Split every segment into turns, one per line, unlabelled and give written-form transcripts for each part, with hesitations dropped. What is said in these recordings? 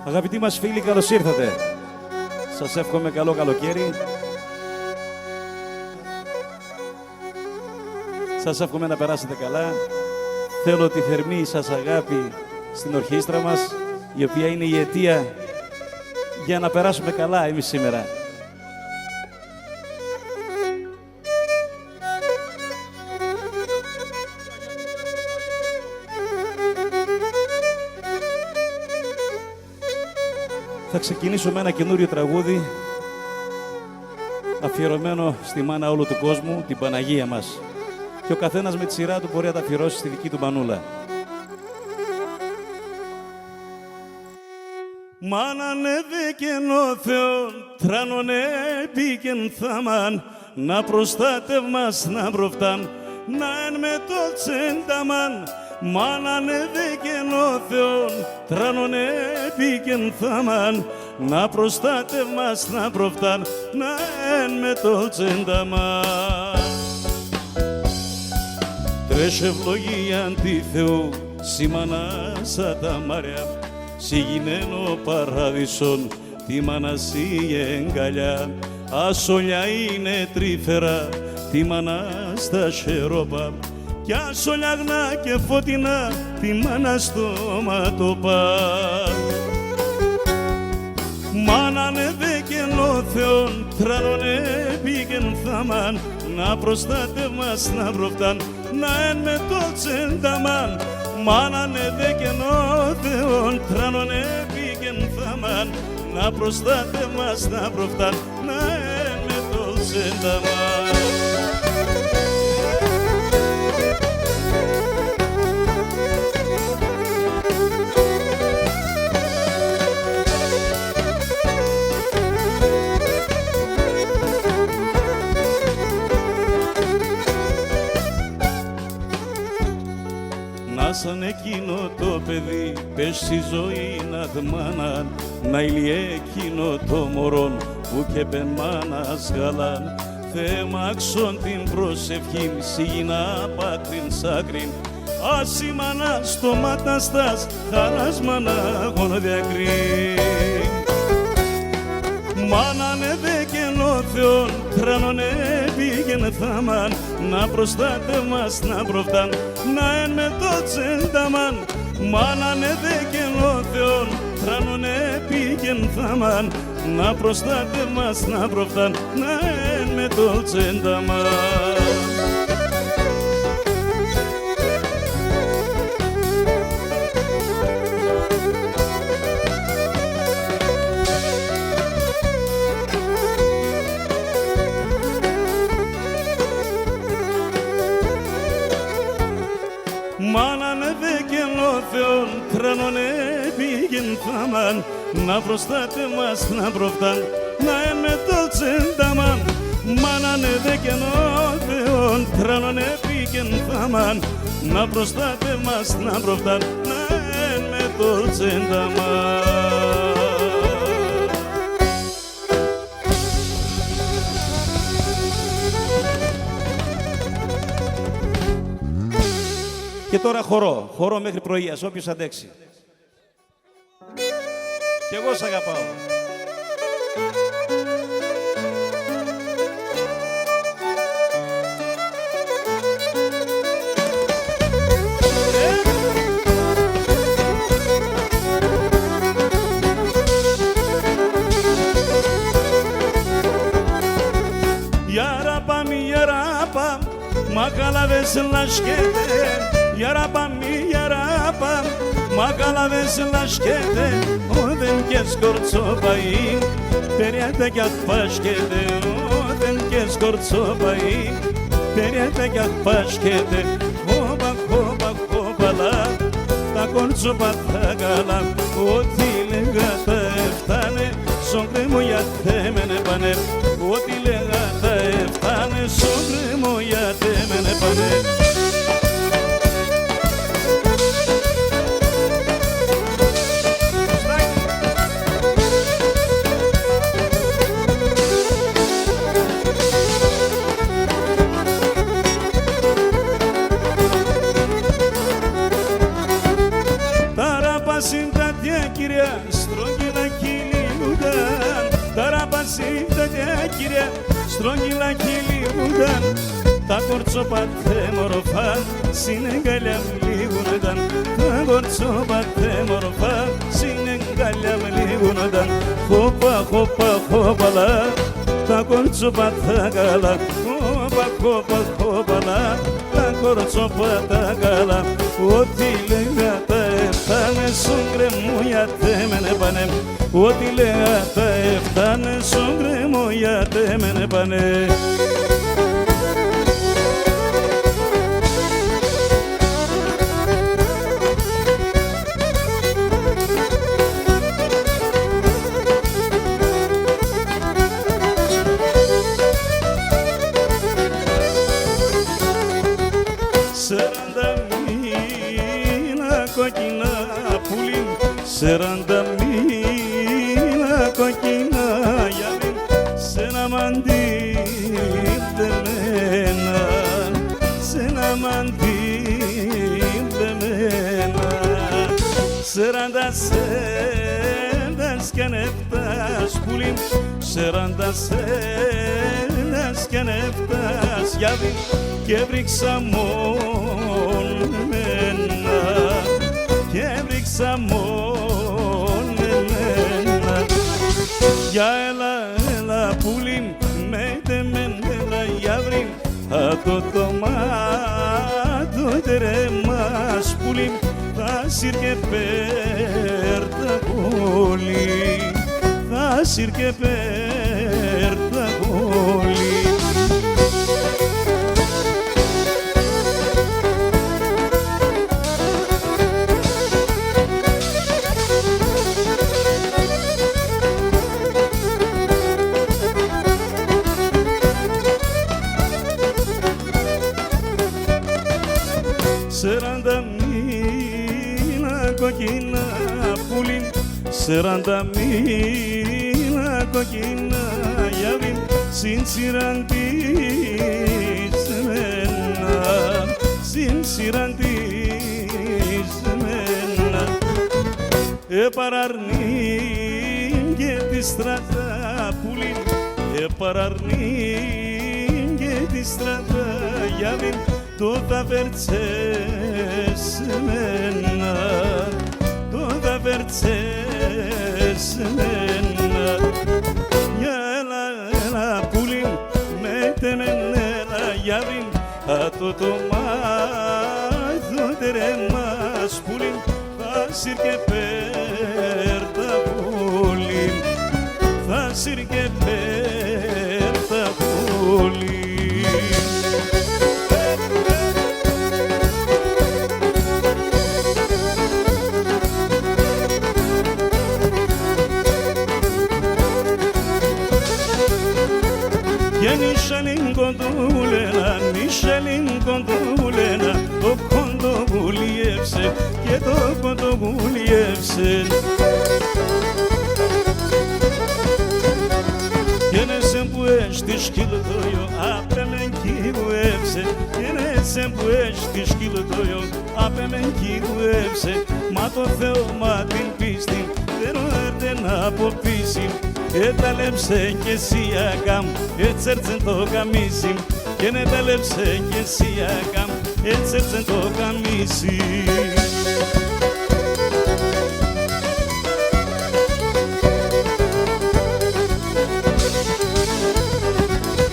Αγαπητοί μας φίλοι, καλώς ήρθατε. Σας εύχομαι καλό καλοκαίρι. Σας εύχομαι να περάσετε καλά. Θέλω τη θερμή σας αγάπη στην ορχήστρα μας, η οποία είναι η αιτία για να περάσουμε καλά εμείς σήμερα. Θα ξεκινήσω με ένα καινούριο τραγούδι αφιερωμένο στη μάνα όλου του κόσμου, την Παναγία μας. Και ο καθένας με τη σειρά του μπορεί να τα αφιερώσει στη δική του μανούλα. Μάνανε δεκεν ο Θεόν, τράνονε μπήκεν θάμαν, να προστάτευμας να προφτάν, να εν με το τσένταμαν. Μάνανε δεκεν ο Θεόν, τράνονε μπήκεν θάμαν, να προστάτευμας να προφτάν, να εν με το τσένταμαν. Τρέσαι ευλογία τη Θεού, σήμανα σαν τα μάρια, σιγηνένο παράδεισον, τη μανασί εγκαλιά. Ασολιά είναι τρίφερα, τη μάνα στα σερόπα, κι ασολιάγνα και φωτεινά, τη μάνα στο ματοπά. Μάνανε δεκεν ο Θεόν, τράνονε πήγεν θάμαν, να προστάτευμας να προφτάν, να εν με το τσένταμαν. Μάνανε δεκεν ο Θεόν, τράνονε πήγεν θάμαν, να προστάτευμας να προφτάν, να εν με το τσένταμαν. Σαν εκείνο το παιδί, πες στη ζωή να δμάναν, να ηλιέ εκείνο το μωρόν που και πεν μάνας γαλάν. Θέμαξον την προσευχήν, σιγινά πάκριν σάκριν, άση μάνα στο μάτα στάς, χαράς μάνα γονοδιακρήν. Μάνανε δεκεν ο Θεόν, τράνονε πήγεν θάμαν, να προστάτευμας να προφτάν, να εν με το τσένταμαν. Μάνανε δεκεν ο Θεόν, τράνονε πήγεν θάμαν, να προστάτευμας να προφτάν, να εν με το τσένταμαν. Μάνανε δεκεν ο Θεόν, τράνονε πήγεν θάμαν, να προστάτευμας να προφτάν, να εν με το τσένταμαν. Μάνανε δεκεν ο Θεόν, τράνονε πήγεν θάμαν, να προστάτευμας να προφτάν, να εν με το τσένταμαν. Και τώρα χορό μέχρι πρωίας, όποιος αντέξει. Κι εγώ σ' αγαπάω. Yarabam, yarabam, makalaves laşkete. Yarabam, yarabam, makalaves laşkete. Oden kes kortsobayim, periete gat paşkete. Oden kes kortsobayim, periete gat paşkete. Hoba, hoba, hobala, ta kortsoba ta gala. Oti legata eftane, songre moya temene bane. Oti legata eftane, songre moya temene bane. Συντάτια κυρία, στρογγυλή κορτσοπάτε μορφά, συνεγκαλιά μου λίγουνταν. Τα κορτσοπάτε μορφά, συνεγκαλιά μου λίγουνταν. Χωπα, χωπα, χωπαλά, τα κορτσοπάτα καλά. Χωπα, χωπα, χωπαλά, τα κορτσοπάτα καλά. Ό,τι λέγα τα έφτανε στον κρεμό γιατί με πάνε. Ό,τι λέγα τα έφτανε στον κρεμό γιατί με πάνε. Σεράντα μήνα κοκκινά γυαλί σε ένα μαντί δεμένα, σε ένα μαντί δεμένα. Σεράντα κι αν έφτας πουλί, σεράντα κι αν έφτας γυαλί και βρήξα μόνο εμένα, και βρήξα μόνο. Για έλα πουλί, με τεμένα γιαύρι, το τομάτο τερέμας πουλί, θα σύρ και πέρτα πολύ, θα σύρ και πέρτα πολύ. Σεράντα μήνα κοκκινά πουλί, σεράντα μήνα κοκκινά γιαύρι, συνσυραντής εμένα, συνσυραντής εμένα. Επαραρνήν και τη στρατά πουλί, επαραρνήν και τη στρατά γιαύρι, το θα βέρτσες εμένα, το θα βέρτσες εμένα. Για έλα πουλί, με τεμένα γιαύρι, το τομάτο τερέμας πουλί, θα σύρ και πέρτα πολύ, θα σύρ και πέρτα πολύ. Και νησαλήν κοντούλενα, νησαλήν κοντούλενα, το κοντό βουλιεύσε και το κοντό βουλιεύσε. Και νεσεν που έστι σκυλτόιο, απέ μεν κυβουεύσε. Και νεσεν που έστι σκυλτόιο, απέ μεν κυβουεύσε. Μα το Θεό μα την πίστη, δεν έρθε να αποπίσει. Ετάλεψε κι εσύ αγάμ, έτσι έρθεν το καμίσι. Και ετάλεψε κι εσύ αγάμ, έτσι έρθεν το καμίσι.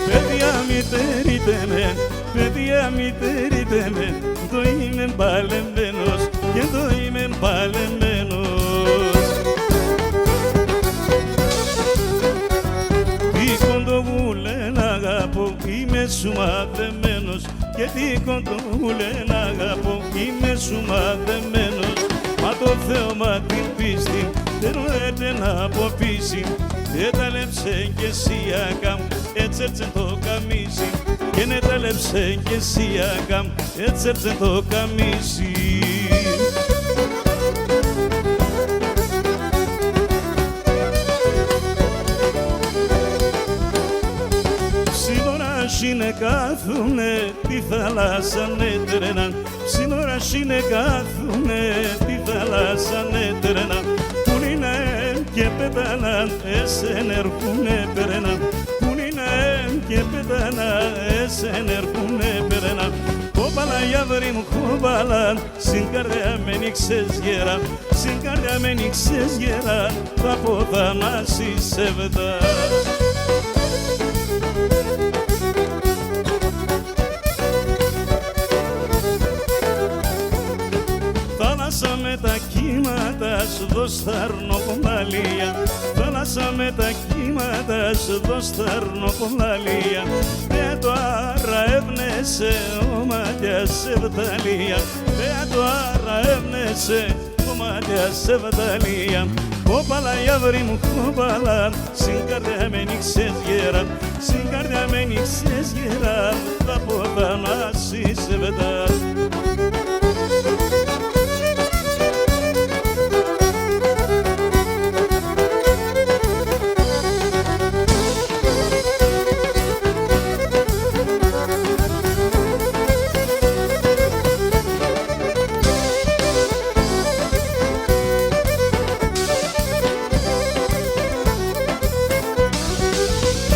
Παιδιά μητερείτε με, παιδιά μητερείτε με, το είμαι παλεμένος και το είμαι παλεμένος. Είμαι σου μαδεμένος και τι κοντούλε να αγαπώ, είμαι σου μαδεμένος. Μα το Θεό μα την πίστη δεν έρθε να αποπίσει. Ετάλεψε κι εσύ αγάμ, έτσι έρθεν το καμίσι. Και ετάλεψε κι εσύ αγάμ, έτσι έρθεν το καμίσι. Σύνορα κάθουνε τη θάλασσα νέτρενα, σύνορα κάθουνε τη θάλασσα νέτρενα. Πούνινε και πέταλαν, εσεν έρχουνε περένα. Πούνινε και πετάνα, εσένα έρχουνε περένα. Κόπαλα γιαβρί μου κόπαλα, στην καρδιά με νίξες γέρα, στην καρδιά με νίξες γέρα, θα πω θανάση σε βετά. Θάλασσα με τα κύματα σου δώσ' κομπαλία, θάλασσα με τα κύματα σου δώσ' κομπαλία. Δεν το αραεύνεσαι ο μάτιας σε βδαλία, δεν το αραεύνεσαι ο μάτιας σε βδαλία. Κόπαλα γιαβρί μου κόπαλα, στην καρδιά με νίξες γέρα, στην καρδιά με νίξες γέρα, θα πω θανάση σε βδαλία.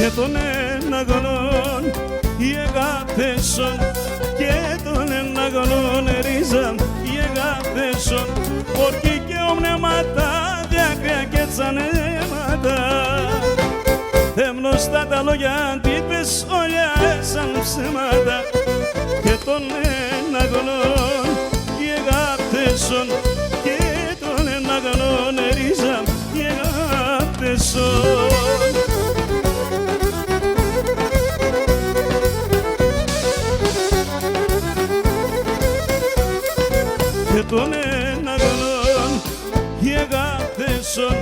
Και τον ένα γονόν οι αγάπησον, και τον ένα γονόν ρίζαν οι αγάπησον, ορκή και ομνέματα, διακριά και τσανέματα. Θέμνωστα τα λόγια αντίπες όλια έσαν ψέματα. Και τον ένα γονόν οι αγάπησον, και τον ένα γονόν ρίζαν οι αγάπησον. Και τον ένα γονόν οι αγάπησον,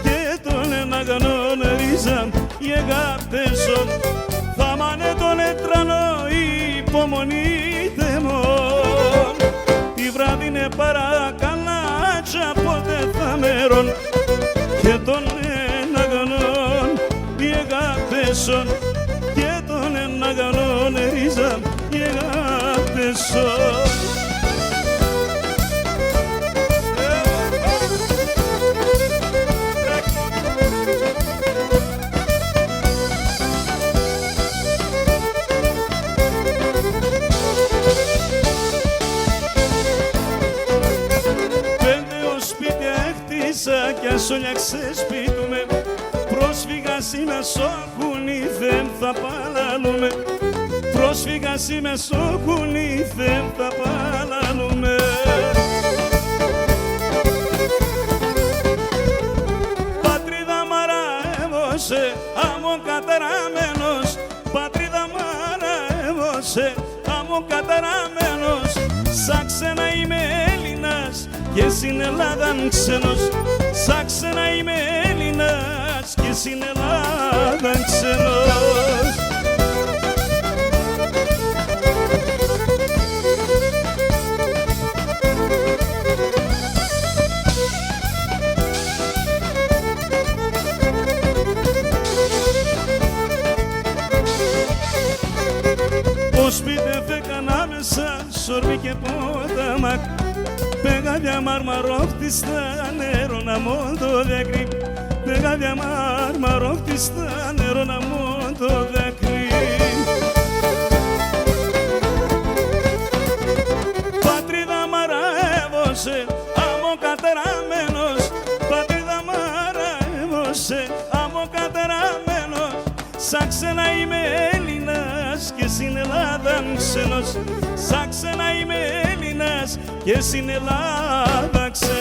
και τον ένα γονόν ρίζαν οι αγάπησον. Θα μάνε τον έτρανο η υπομονή θεμών, τη βράδυ είναι παρακαλάτσα ποτέ θα μέρον. Και τον ένα γονόν οι αγάπησον, και τον ένα γονόν ρίζαν οι αγάπησον. Κι ας όλιαξε σπίτι με, πρόσφυγας είμαι σόκουνι, δεν θα παλαλούμε. Πρόσφυγας είμαι σόκουνι, δεν θα παλαλούμε. Πατρίδα μ' αραεύωσε, άμμον καταραμένος. Πατρίδα μ' αραεύωσε, άμμον καταραμένος. Σαν ξένα είμαι Έλληνας και στην Ελλάδα ξένος. Σαν ξένα είμαι Έλληνας και στην Ελλάδα ξένος. Το σπίτι φέκαν άμεσα, σορβί και πόταμακ. Πεγάδια μαρμαρόχτιστα νερό να μόντο δάκρυ. Πεγάδια μαρμαρόχτιστα νερό να μόντο δάκρυ. Πατρίδα μ' αραεύωσε, άμμον καταραμένος. Πατρίδα μ' αραεύωσε, άμμον καταραμένος. Σαν ξένα είμαι Έλληνας και στην Ελλάδα ξένος. Σαν ξένα είμαι Έλληνας και στην Ελλάδα ξένος.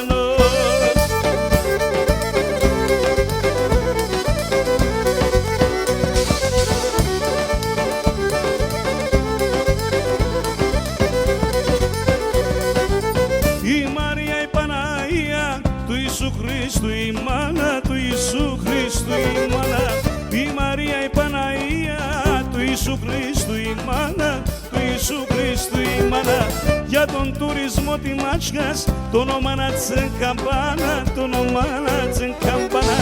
Η Μαρία η Παναγία του Ιησού Χριστού, η μάνα του Ιησού Χριστού, η μάνα. Η Μαρία η Παναγία του Ιησού Χριστού, η μάνα του Ιησού Χριστού, η μάνα. Για τον τουρισμό τη μάτσιας, το όνομα να τσεκαμπάνα, το όνομα να τσεκαμπάνα.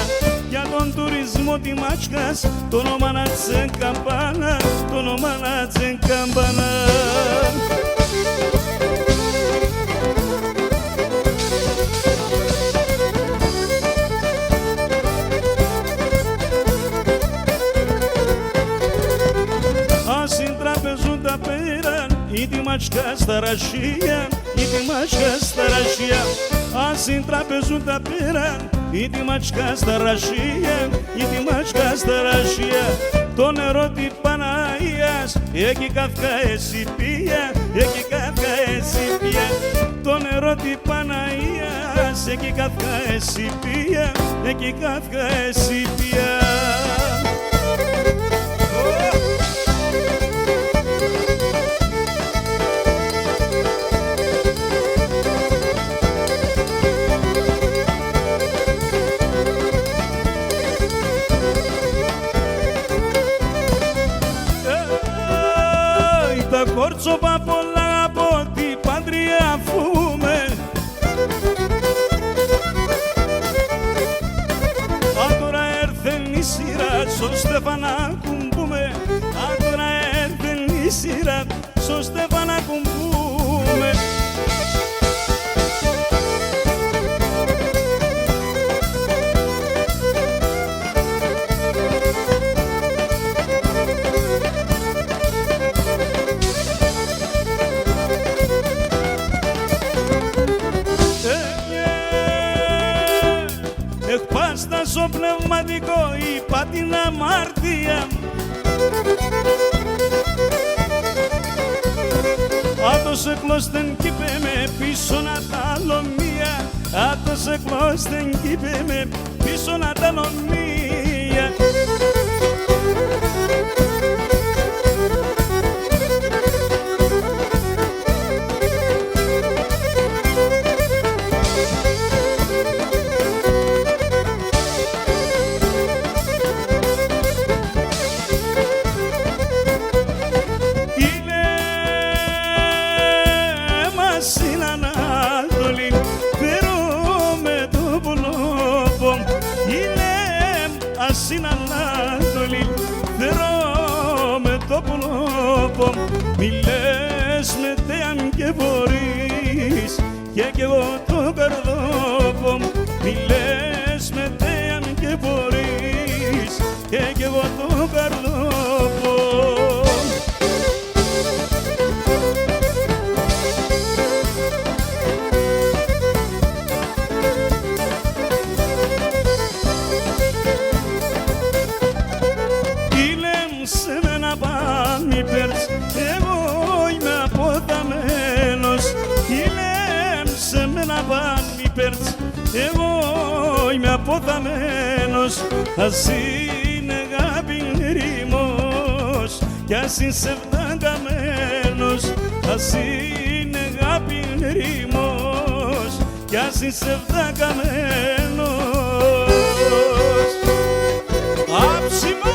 Για τον τουρισμό τη μάτσιας, το όνομα να τσεκαμπάνα, το όνομα να τσεκαμπάνα. mačka starašija, idi mačka starašija, a sin trapezu da piran, idi mačka starašija, idi mačka starašija. Το νερό την Παναγίας, εκεί καύκα εσύ πια, εκεί καύκα εσύ πια. Το νερό την Παναγίας, εκεί καύκα εσύ πια, εκεί καύκα εσύ πια. Κόρτσοπα πολλά από την Παντρία φούμε. Αν τώρα έρθεν η σειρά στο Στέφανα κουμπούμε. Αν τώρα έρθεν η σειρά στο Στέφανα κουμπούμε. Στο πνευματικό είπα την αμάρτια. Άτος εκλώστεν κι είπε με πίσω να τα λομία. Άτος εκλώστεν κι είπε με πίσω να τα λομία. Στην Ανατολή θερώ με το πουλόπο. Μη λες με αν και μπορείς και κι εγώ το καρδόπο. Μη λες με αν και μπορείς και κι εγώ το καρδόπο. Εγώ είμαι αποδαμένος, ηλέμψε με να πάνει πέρτς. Εγώ είμαι αποδαμένος, ας είναι αγάπη ρήμος κι ας είναι σεβδαγκαμένος. Ας είναι αγάπη ρήμος κι ας είναι σεβδαγκαμένος. Άψιμα!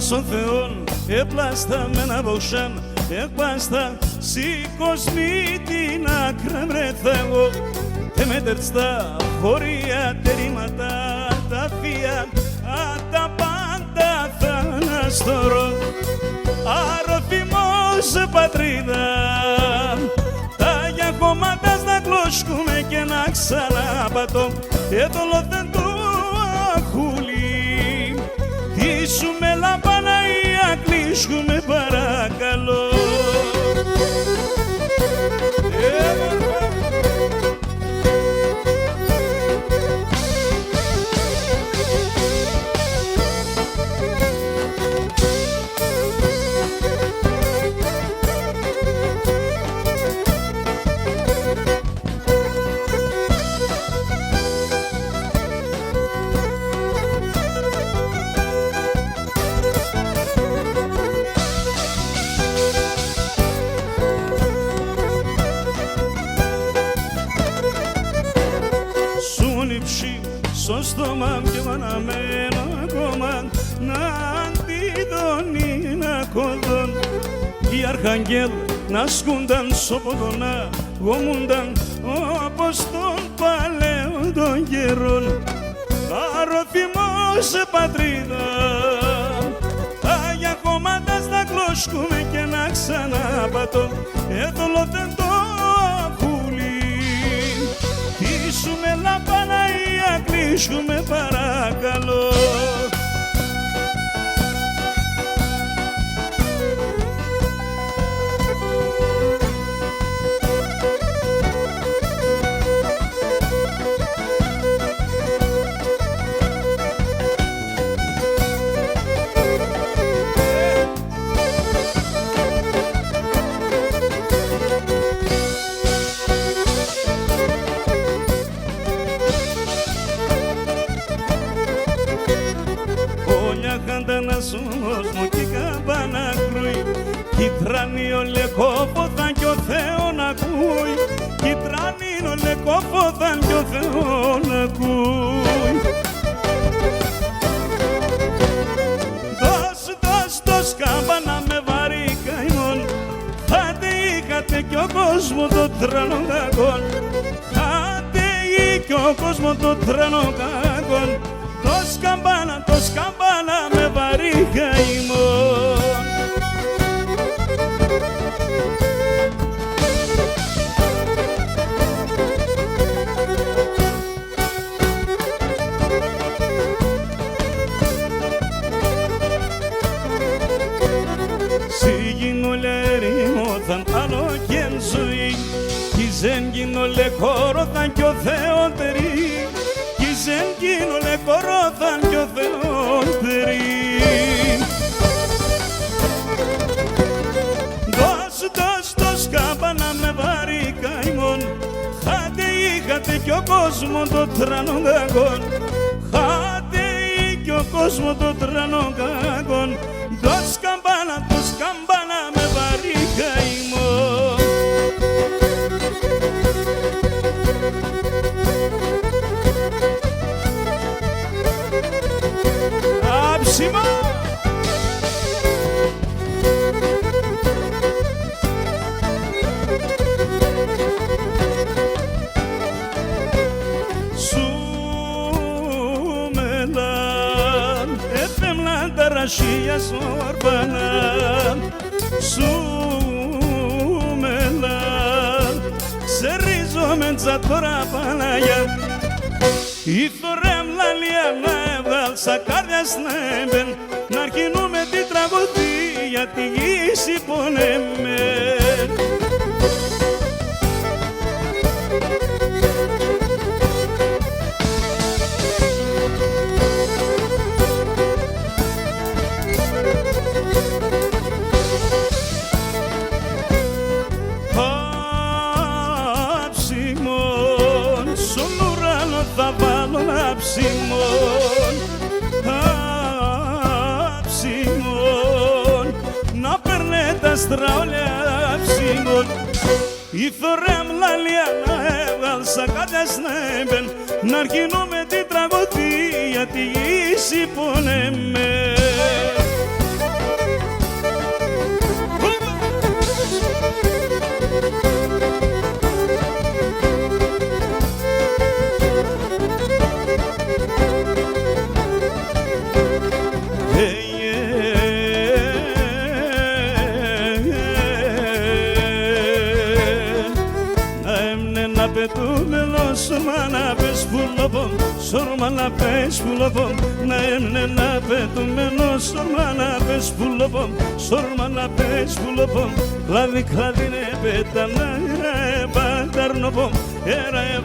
Στον Θεόν έπλαστα με ένα βοξάν, έπλαστα σηκωσμίτη να κρεμρέθα εγώ. Και μετερστά χωρία τερίματα τα θεία, τα πάντα θα αναστορώ. Αρροφημός πατρίδα, τα για κομμάτας να κλώσκουμε και να ξαναπατώ. Και το λόθεν του αχούλη, κλείσουμε λαμπαναία, κλείσουμε παρακαλώ. στο στόμα πιο αναμένο ακόμα να αντιδώνει να κοδόν. Οι αρχαγγέλ να σκούνταν σοποδονά γομούνταν όπως των παλαιών των καιρών. Αρωθυμός πατρίδα Άγια κομμάτα στα κλώσκουμε και να ξαναπατώ έδωλο δεν το πουλί. Κλείσουμε λαπαναία, κλείσουμε παρακαλώ. Αντανασσός μου κι η καμπάνα κρούει κι τράνει ο λεκόφωθαν κι ο Θεό να ακούει. Κι τράνει ο λεκόφωθαν κι ο Θεό να ακούει. Δώσ' καμπάνα με βαρύ καημόν. Άντε είχατε κι ο κόσμο το τρανό κακόν. Άντε ή κι ο κόσμο το τρανό κακόν. Το σκαμπάνα με βαρύ καημόν. Σιγινολερίμωθαν άλλο κι εν ζωή κι ζέγγινολε χώρωθαν κι ο Θεότερη. Ζεν γίνολε κορώθαν κι ο Θεότερη. Δώσ' καμπάνα με βαρύ καημόν. Χάτε είχατε κι ο κόσμο το τρανό κακόν. Χάτε ή κι ο κόσμο το τρανό κακόν. Δώσ' καμπάνα με βαρύ καημόν. Άψιμα! Σου μελάν, έφεμλαν τα ρασία σορπανάν. Σου μελάν, ξερίζομαι τσα τώρα Παναγιά. Ήθωρεμ λαλία να έβγαλσα κάρδια σνέμπεν να αρχινούμε την τραγωδία τη γη πονεμέν. Θα βάλω αψιμόν, αψιμόν, να περνέ τα άστρα όλα αψιμόν. Ήθωρεμ λαλία να έβγαλσα κάτια σνέμπεν να αρχινούμε την τραγωδία τη γη πονεμέν. Σορμάνα πες πουλοπομ, σορμάνα πες πουλοπομ. Να έμνε να πετούμενο, σορμάνα πες πουλοπομ, σορμάνα πες πουλοπομ. Κλάδι κλάδινε πετάνα, παταρνοπομ,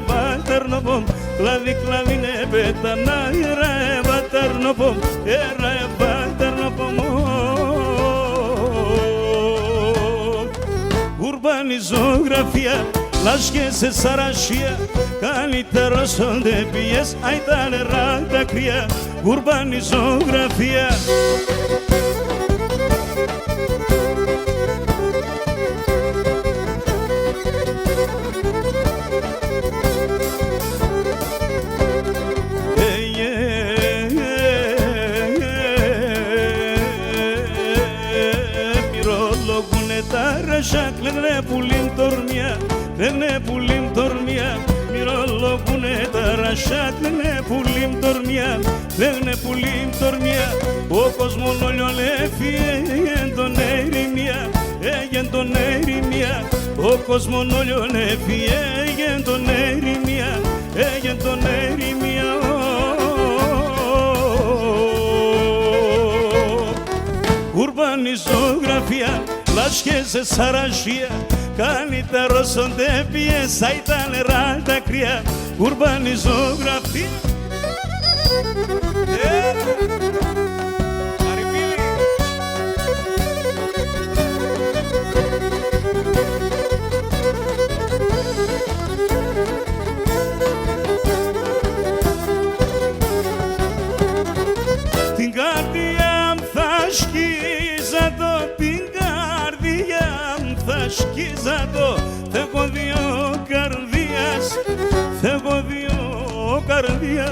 παταρνοπομ. Κλάδι κλάδινε πετάνα, παταρνοπομ, παταρνοπομ. Ουρμπανιζογραφία λάσκες σε σαρασία, καλύτερος όντε πιες, αι τα νερά τα κρύα, ουρμπανιζογραφία. ταρασά κλαίγνε πουλίμ τορμιά, κλαίγνε πουλίμ τορμιά. Μυρολογούνε ταρασά κλαίγνε πουλίμ τορμιά, κλαίγνε πουλίμ τορμιά. Ο κόσμος όλιον έφυγε τον ερημιά, έγεν τον ερημιά. Ο κόσμος όλιον έφυγε τον ερημιά, έγεν τον ερημιά. Ουρμπανιζογραφία, λάσχες σαραζία, κάνει τα ρωσόντε πιέσα ή τα νερά τα κρύα. Ουρμπανιζογραφία. Την καρδιά θα σκίζα το, την καρδιά θα σκίζα το. Θέλω δύο καρδίας, θέλω δύο καρδίας.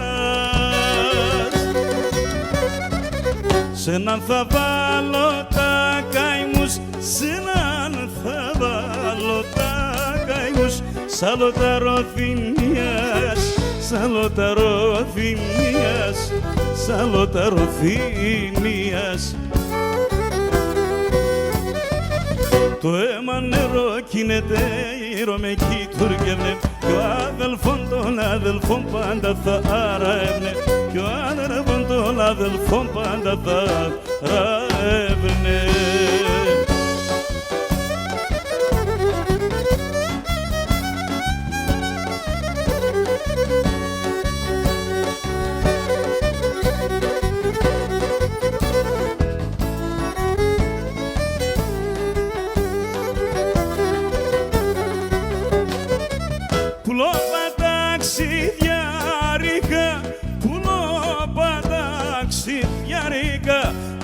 Σ' έναν θα βάλω τα καημούς, σ' έναν θα βάλω τα καημούς. Σ' άλλο τα Ροθυμίας, σ' άλλο τα Ροθυμίας, σ' άλλο τα Ροθυμίας. Το αίμα νερό κινείται, η Ρωμαϊκή τουρκεύνε, κι ο αδελφόν των αδελφών πάντα θα αρεύνε, κι ο αδελφόν των αδελφών πάντα θα αρεύνε.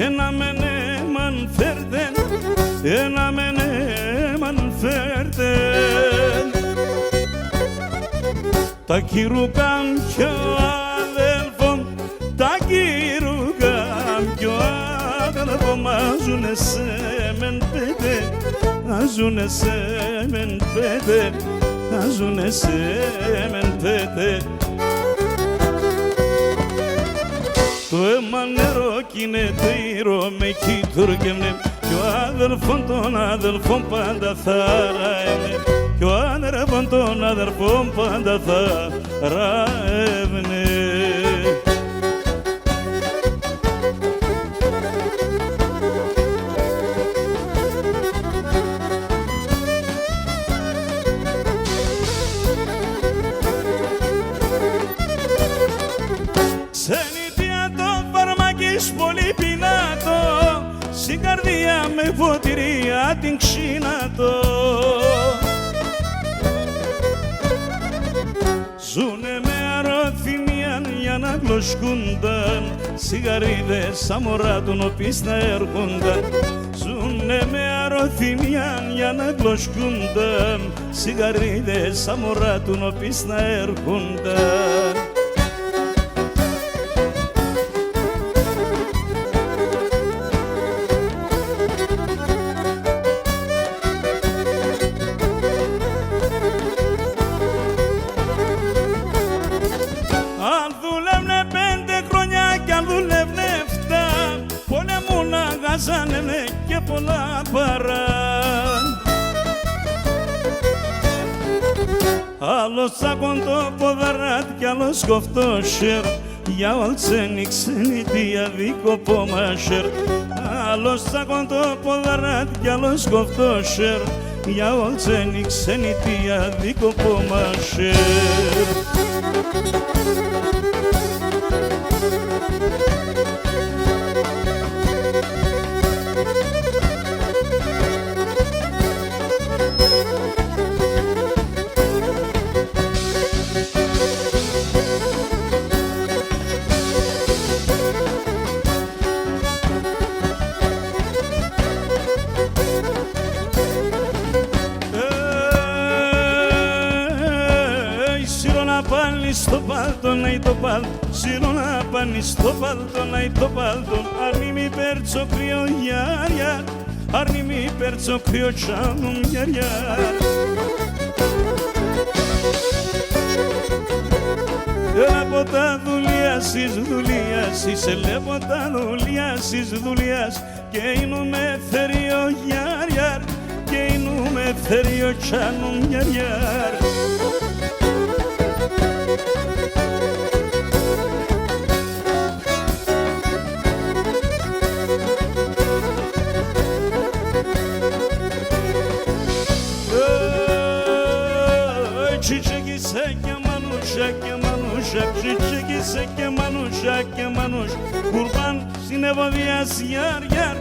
Ένα μενέ μαν φέρτεν, ένα μενέ μαν φέρτεν. Τα κυρούκαν κι ο αδελφόν, τα κυρούκαν κι ο αδελφόν. Μάζουνε σε μεν πέτε, μάζουνε σε μεν πέτε, μάζουνε σε μεν πέτε. Το αίμα νερό κινείται, η Ρωμαϊκή τουρκεύνε, κι ο αδελφόν των αδελφών πάντα θα ραεύνε, κι ο αδελφόν των αδελφών πάντα θα ραεύνε. Πολύ πεινάτο, στην καρδιά με φωτηρία την ξύνατο. Ζουνε με αρωθυμία για να γλωσκούνταν, σιγαρίδες σαν μωρά των οποίς να έρχονταν. Ζουνε με αρωθυμία για να γλωσκούνταν, σιγαρίδες σαν μωρά των οποίς να έρχονταν. Ζάνευε και πολλά παράν. Άλλος σάκον το ποδαράτ κι άλλος κοφτό σερ, για ολτσένη ξένη διαδίκο πομάσερ. Άλλος σάκον το ποδαράτ κι άλλος κοφτό σερ, για ολτσένη ξένη διαδίκο πομάσερ. Πάλι στο παλτό, να το παλτό, σύρω να πάνει στο παλτό, να το παλτό. Αν είμαι περτσο κρυογιάρια, Arni mi perzo criočanom jar Από τα δουλειάς της δουλειάς είσαι από τα δουλειάς της δουλειάς και είναι θεριό γιάρ και είναι θεριό τσάνο γιάρ και μανούσια και μανούς Κουρμπάν συνεβωδίας γιάρ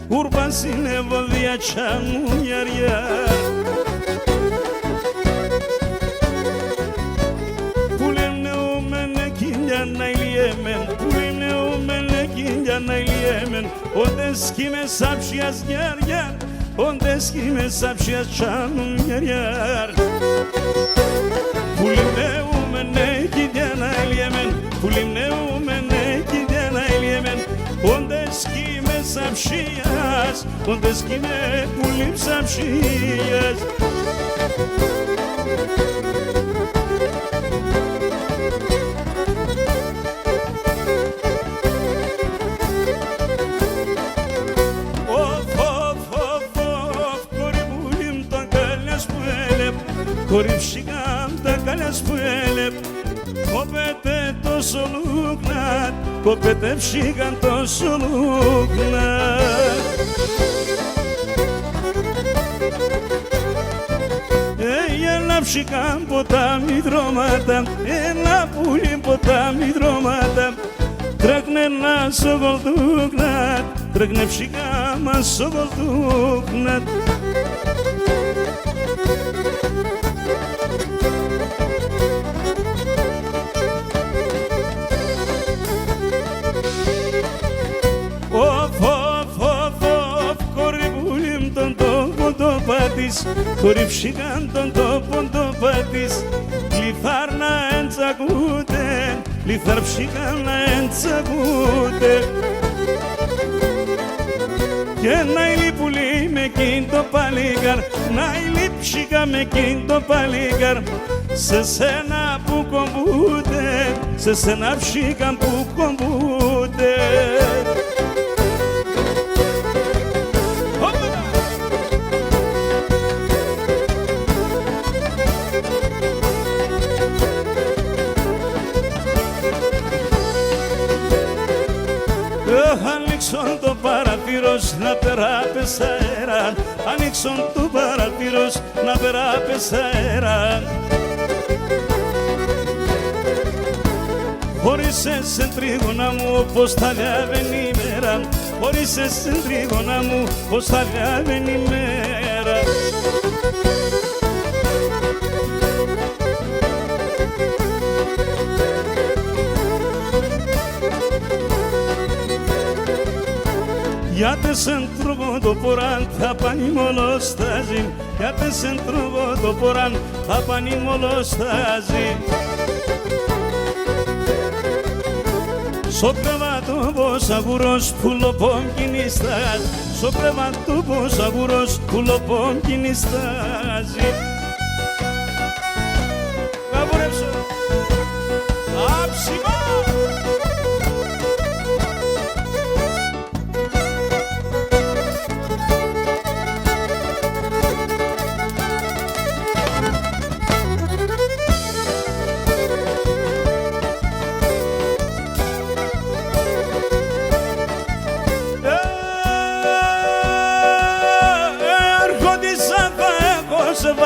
Κουρμπάν συνεβωδία τσάνου γιάρ Που λένε ομένε κίνια να ηλιέμεν Που λένε ομένε κίνια να ηλιέμεν Όντες κοίμες σάψιας γιάρ Όντες κοίμες σάψιας τσάνου γιάρ Που λένε ομένε κίνια να ηλιέμεν Που λιμνεούμενε κίνια να ηλιέμεν Όντες κοίμες σαψίας Όντες κοίμες πουλίμ σαψίας Κόρη πουλίμ τα καλιάς που έλεπ Κόρη ψηγάμ τα καλιάς που έλεπ Κόπετε τόσο λούκνατ, κόπετε ψήγαν τόσο λούκνατ Έλα ψήγαν ποτάμι δρόματα, έλα πουλί ποτάμι δρόματα Τρέχνε να σογολδούκνατ, τρέχνε ψήγαν μα σογολδούκνατ Κορυψήκαν τον τόπο το πατής Λιθάρ να εντσακούτε Λιθάρ ψήκαν να εντσακούτε Και να ηλίπουλη με κιν το παλίκαρ Να ηλίψικα με κιν το παλίκαρ Σε σένα που κομπούτε Σε σένα ψήκαν που κομπούτε Ανοίξον το παραθύρος να περάπες αέρα Ανοίξον το παραθύρος να περάπες αέρα Χωρίς εσέν τρίγωνα μου όπως θα διάβαινε η μέρα Χωρίς εσέν τρίγωνα μου όπως θα διάβαινε η μέρα Για τεσεν τρόπο το ποράν θα πάνει μολοστάζει Για τεσεν τρόπο το ποράν θα πάνει μολοστάζει Στο κρεβάτο πως αγουρός πουλοπών κινηστάζει Στο κρεβάτο πως αγουρός πουλοπών κινηστάζει Καβουρέψω Άψιμα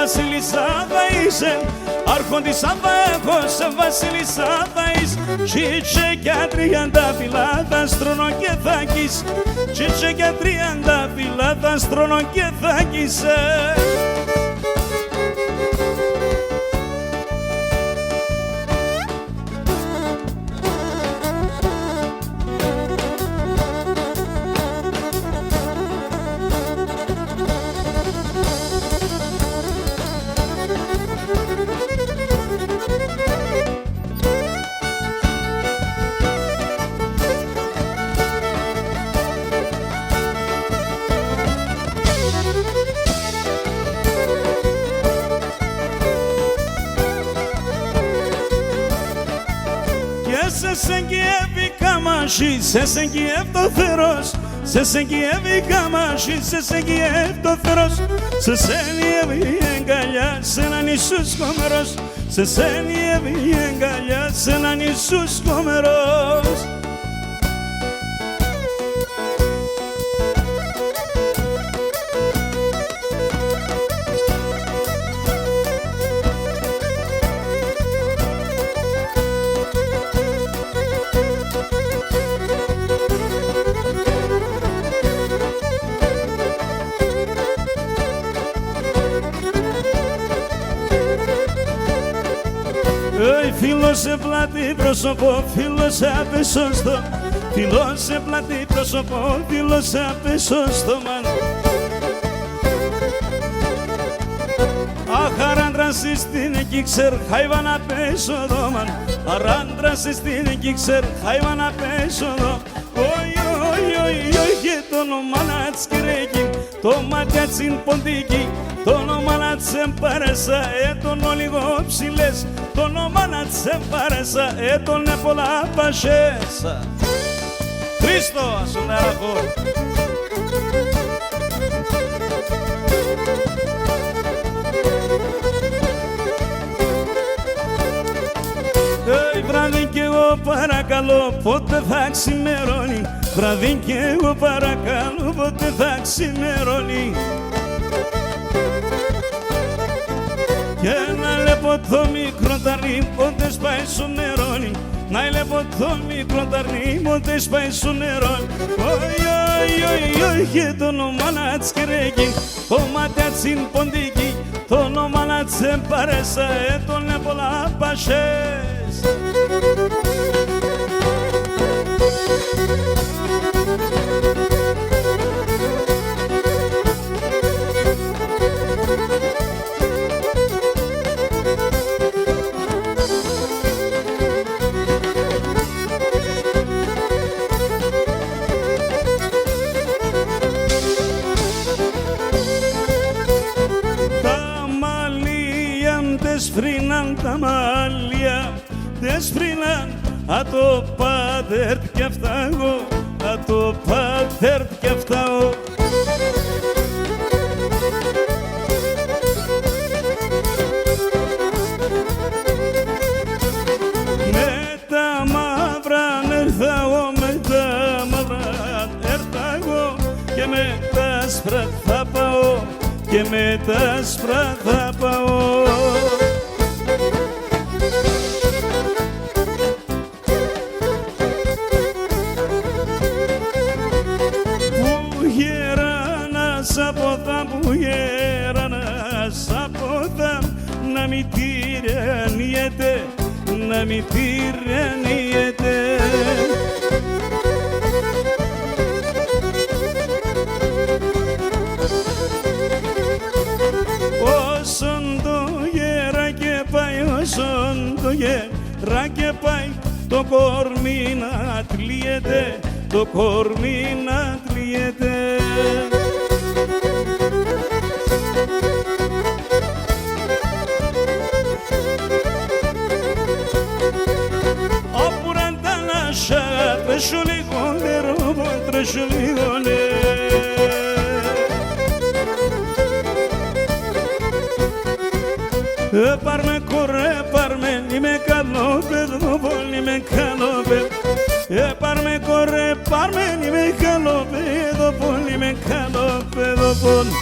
Βασίλισσα θα είσαι, άρχοντισσα θα έχω σε βασίλισσα θα είσαι Τσίτσε κι 30 φυλά θα στρώνω και θα κεις Τσίτσε κι 30 φυλά θα στρώνω και θα κεις și se înghiev tot feros, se înghievi cama și se înghiev tot feros, se înghievi îngalea, să-n Iisus comeros, se înghievi îngalea, să-n Iisus comeros. Φίλος σε πλάτη πρόσωπο, φίλος σε απεσώστο, φίλος σε πλάτη πρόσωπο, φίλος σε απεσώστο μαν. Αχ, αράντρας στην εκεί ξέρ, χάιβαν απέσοδο μαν. Αράντρας στην εκεί ξέρ, χάιβαν απέσοδο. Oi, oi, oi, oi, και το όνομα να τσκρέκει, το μάτια τσιν ποντίκι, το όνομα να τσεμπάρεσα, τον όλιγο ψηλές, το όνομα να τσεμπάρεσα, τον πολλά πασέσα. Χρήστο, στον αραχό. Βράδυ κι εγώ παρακαλώ, πότε θα ξημερώνει, βράδυ κι εγώ παρακαλώ, πότε θα ξημερώνει. Και να λέπω το μικρό ταρνί, πότε σπάει στο νερόνι, να λέπω το μικρό ταρνί, πότε σπάει στο νερόνι. Oi, oi, oi, oi, και το όνομα να τσκρέκει, το μάτια τσιν ποντίκι, το όνομα να τσεμπάρεσα, τον πολλά πασές. Τα μαλλιά ντεσφρίναν τα μαλλιά, ντεσφρίναν a το πάτερ κι αυτά εγώ, a το πάτερ κι αυτά εγώ. Με τα μαύρα έρθα εγώ, με τα μαύρα έρθα εγώ, και με τα άσπρα θα πάω, και με τα άσπρα θα πάω. Που γέρανας από τα να μη τυραννιέται, να μη τυραννιέται. Όσον το γέρα και πάει, όσον το γέρα και πάει, το κορμί να τλιέται, το κορμί να τλιέται. Τρέσω λίγο νερό, τρέσω λίγο νερό. Πάρ' με κορέ, πάρ' με, είμαι καλό παιδό, πολύ είμαι καλό παιδό. Πάρ' με κορέ, πάρ' με, είμαι καλό παιδό, πολύ είμαι καλό παιδό, πολύ.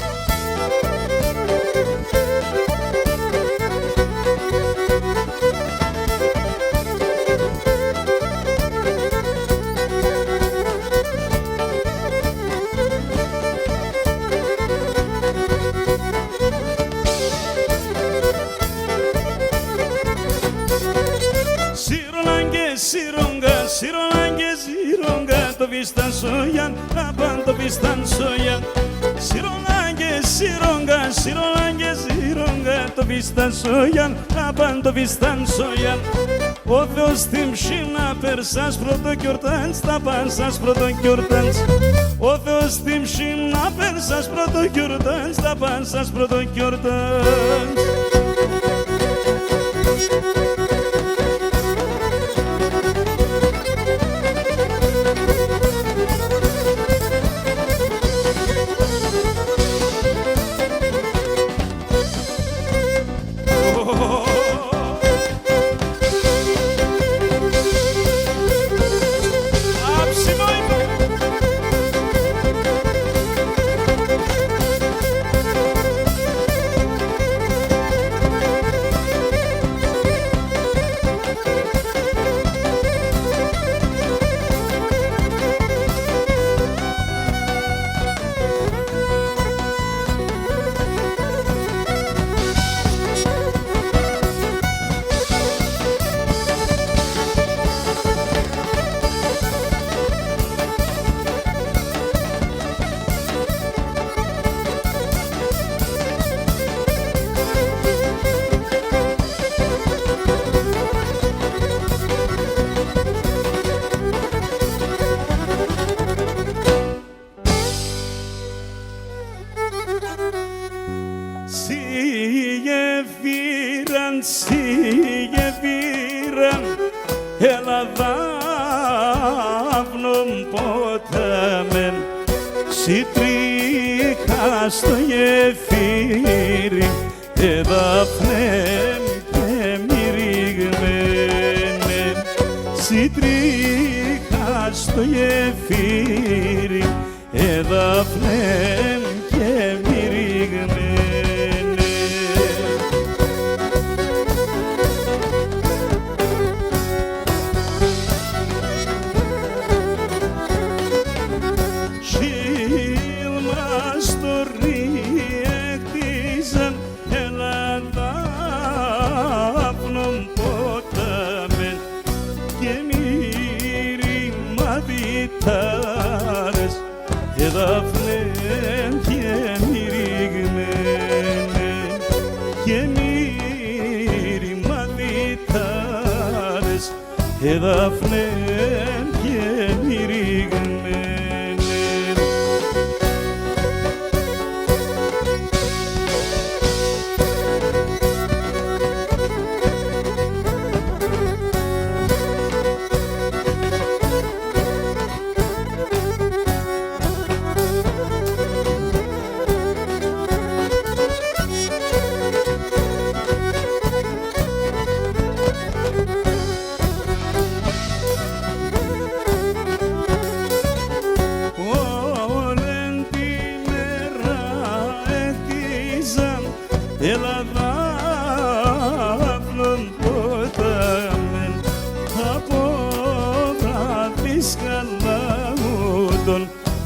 Sironga, to vistan soyan, apan to vistan soyan. Sironga, to vistan soyan, apan to vistan soyan. Ο Θεός την ψήνα περσάς πρωτοκιορτάνς, τα πάνσας πρωτοκιορτάνς. Ο Θεός την ψήνα περσάς πρωτοκιορτάνς, τα πάνσας πρωτοκιορτάνς. ποτάμεν σιτρίχα στο γεφύρι εδάφνεν και μυριγμένε σιτρίχα στο γεφύρι εδάφνεν και μυριγμένε. Τάρες εδάφνεν και μυριγμένε και μύριμα διτάρες εδάφνεν και μυριγμένε. Ελαδάφνον ποτάμεν από βράδυς καλάγοντον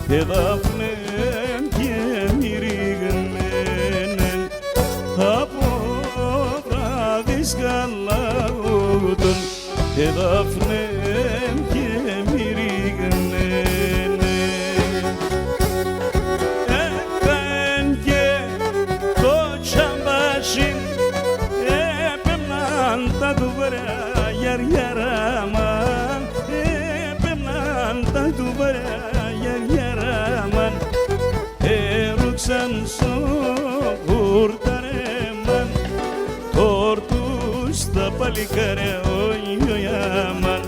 εδάφνεν και μυριγμένεν από βράδυς καλάγοντον εδάφνεν και μυριγμένεν. Έκαεν και το τσαμπάσιν έπαιρναν τα τουβρά γιαριαραμάν έπαιρναν τα τουβρά γιαριαραμάν έρουξαν στο ουρταρέμαν τόρτους τα παλικάρια ογιοϊάμαν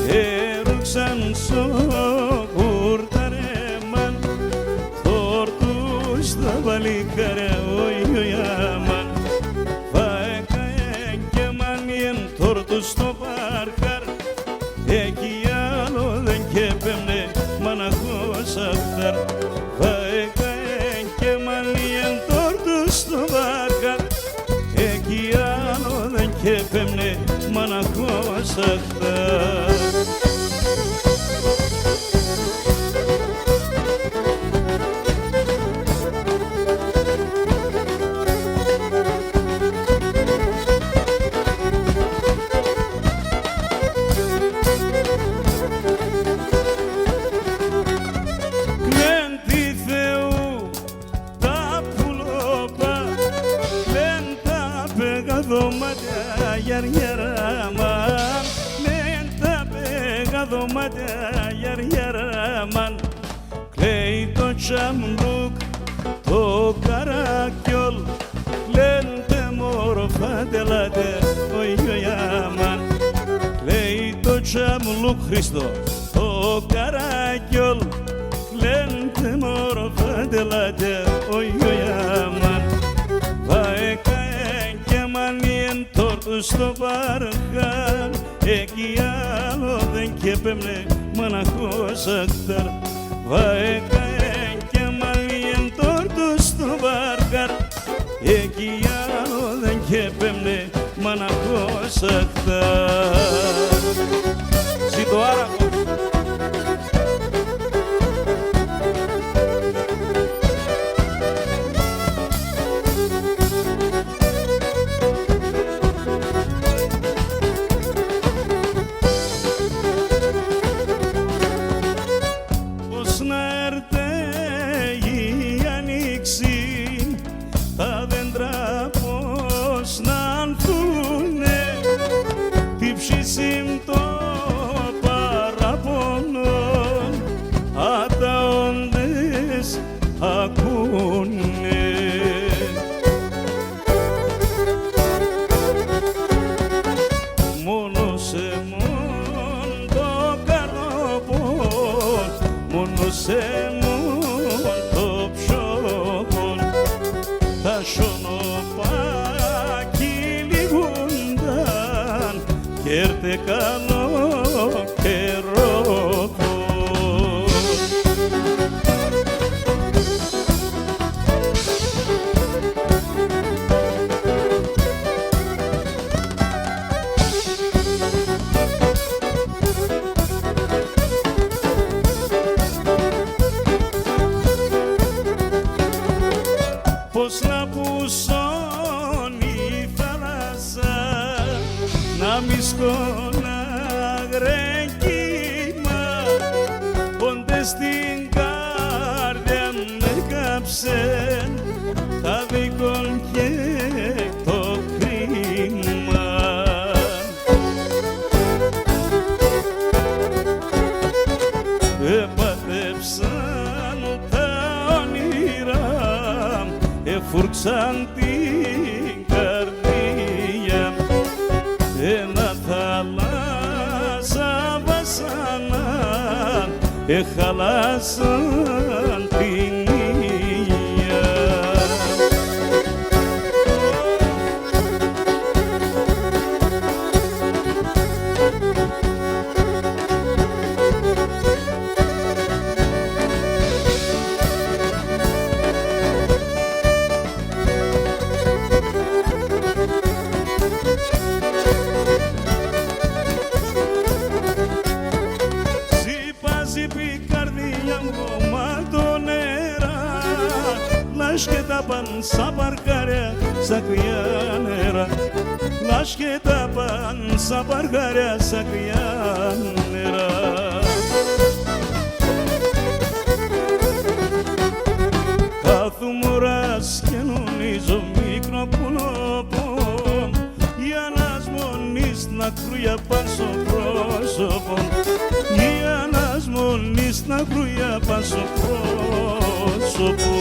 έρουξαν στο ουρταρέμαν τόρτους τα παλικάρια ογιοϊάμαν βαεκαέν και μανιέν τόρτους στο παρκάρ εκεί άλλο δεν κέπεμνε μαναχός αυτάρ βαεκαέν και μανιέν τόρτους στο παρκάρ εκεί άλλο δεν κέπεμνε μαναχός αυτάρ. Δωμάτια γιαριαραμάν μεν τα πέγα δωμάτια γιαριαραμάν κλαίει το τσαμπλούκ το καρακιόλ λένε μόρφα τελάτε ο γιωιάμαν κλαίει το τσαμπλούκ Χριστό το καρακιόλ λένε μόρφα τελάτε ο γιωιάμαν στο παρκάρ εκεί άλλο δεν κέπεμνε μαναχός ακτάρ βαεκαέν και μαλλιέν τόρτο στο παρκάρ εκεί άλλο δεν κέπεμνε μαναχός ακτάρ. Ζήτω Άραχος. Τα δέντρα πως να ανθούνε, τι ψήσιμο προσέμουν το ψωμόν τα σωνοπάκι λιγούνταν κι έρθε καλό καιρό. Πώς να πουσώνει η θάλασσα να μη σκόναγρε κύμα, πόντες στην καρδιά με κάψεν τα δίκον και το κρίμα. Επατεύσαν τα όνειρα, εφούρξαν την καρδία, ένα θάλασσα βασάναν, εχαλάσαν την υγεία. Ζήπη καρδιά μου μάτω νερά, λάσκετα παν σαν παρκάρια στα κρυά νερά, λάσκετα παν σαν παρκάρια στα κρυά νερά. Κάθομαι ώρας και νομίζω μικρό πουλόπο, για να σμονείς να κρούια παν στο πρόσωπο, για να σμονείς να κρούια παν στο πρόσωπο.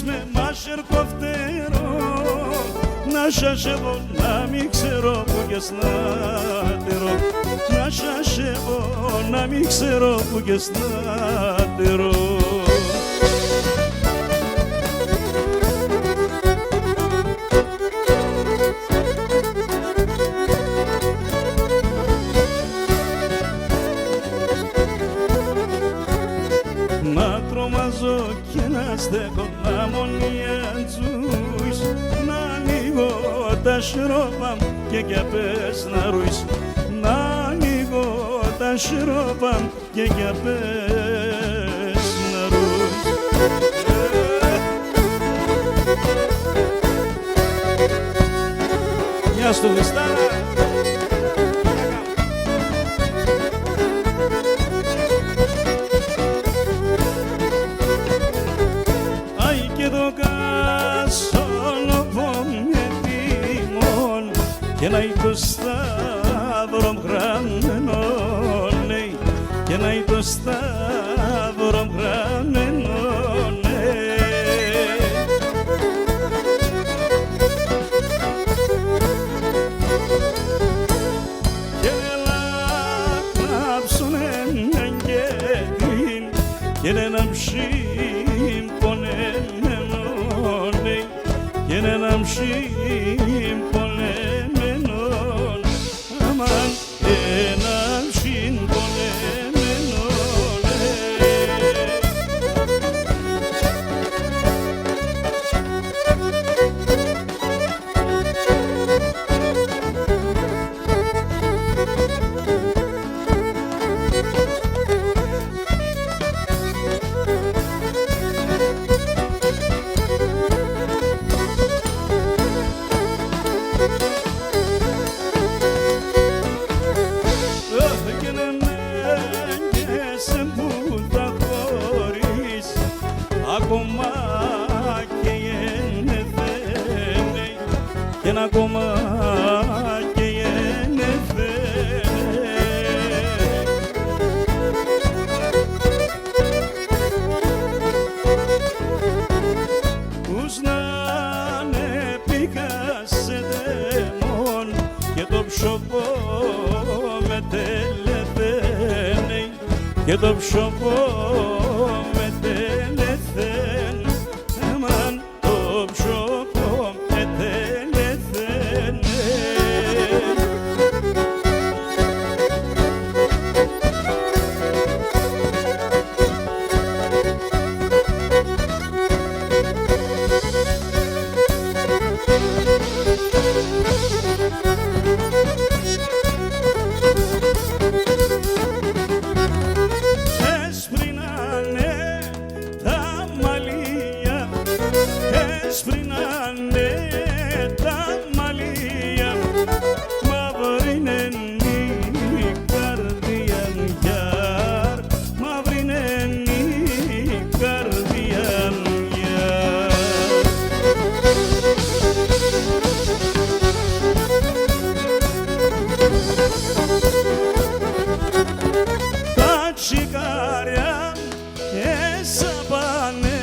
Με μάσερ κοφτερό, να σασεύω να μην ξέρω που και σνάτερο, να σασεύω να μην ξέρω που και σνάτερο. Να τρομάζω και να στέκω να μονιατζούεις, να ανοίγω τα σιρόπα και για πες να ρούεις, να ανοίγω τα σιρόπα και για πες να ρούεις. Γεια σου Χριστάρα. Και να είναι το σταύρο γραμμένο, ναι, και να είναι το σταύρο γραμμένο, ναι. Και έλα κλάψουν έναν κέντριν και έναν ψήμπονεμένο, ναι, και έναν ψήμπονεμένο. ένα ακόμα και γεννηθένε. Ούς να είναι πικάσετε μόν και το ψωπό με τελεθένει και το ψωπό με τελεθένει εμάν το ψωπό με τελεθένει. Έσπρινανε τα μαλλία, μαύρινεν η καρδιά γιάρ, μαύρινεν η καρδιά γιάρ. Τα τσιγάρια έσαπανε,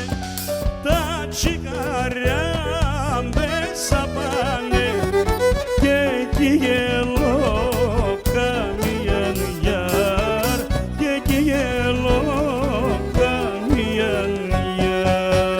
τα τσιγάρια μέσα πάνε και εκεί γελώ καμιάν γιάρ και εκεί γελώ καμιάν γιάρ.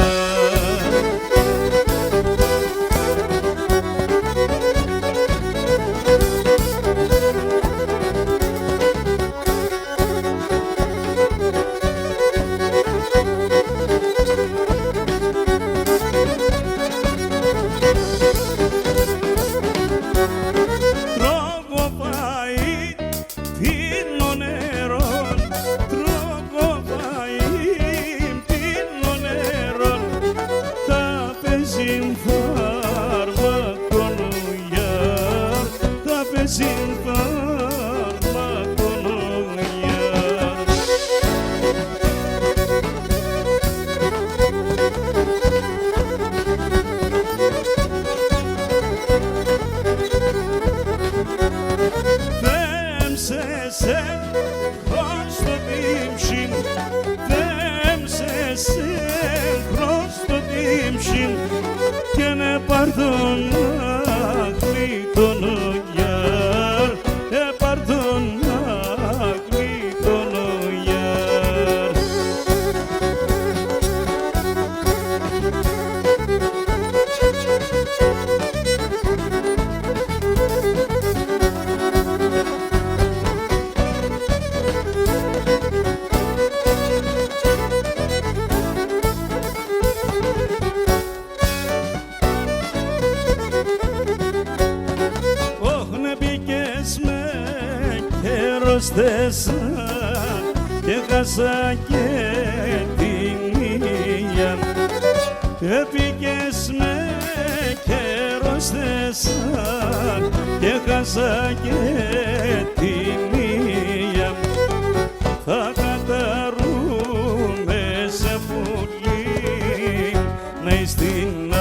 Και να πάρθουν άκρη τον γιάρ, πάρθουν άκρη τον γιάρ. Στέσα και χάσα και τη μία και πήγες με καιρό στέσα και χάσα και τη μία. Θα καταρρούμε σε πουλί να εις την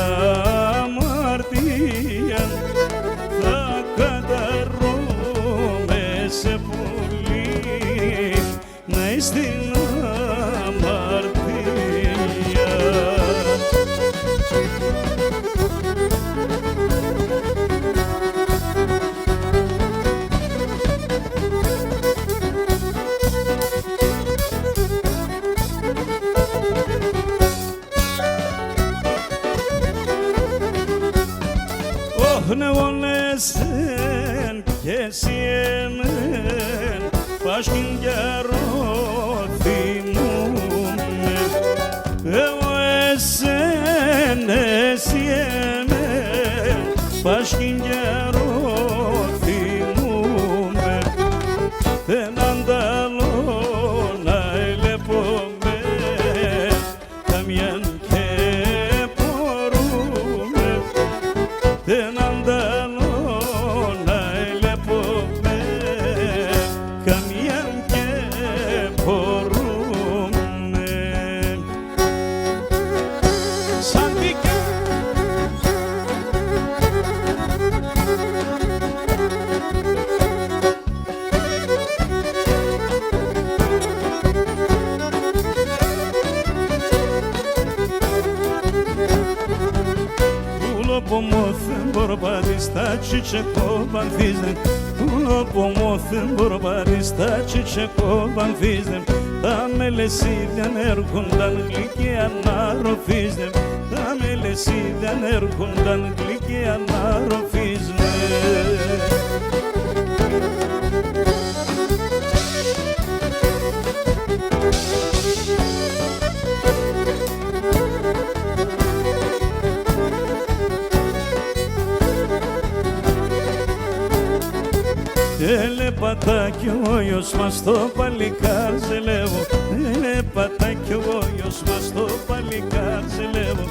αμαρτία, θα καταρρούμε σε πουλί να εις την αμαρτία. Ναι βολέσεν και εσύ εμέν πάσχην καιρό θυμούμαι. Εγώ εσέν εσύ εμέν πάσχην καιρό θυμούμαι. Δεν ανταλώ να ελεπόμαι καμιάν και μπορούμε. Δεν ανταλώ να ελεπόμαι καμιάν και μπορούμε. Σαν δικά μπορπατιστά και κομπανθίζε Τούνο πομόθεν μπορπατιστά και κομπανθίζε Τα μελεσίδια έρχονταν γλυκιά να ροφίζε Τα μελεσίδια έρχονταν γλυκιά να ροφίζε Έλε πατάκι ο γιος μας το παλικάρ ζηλεύω Έλε πατάκι ο γιος μας το παλικάρ ζηλεύω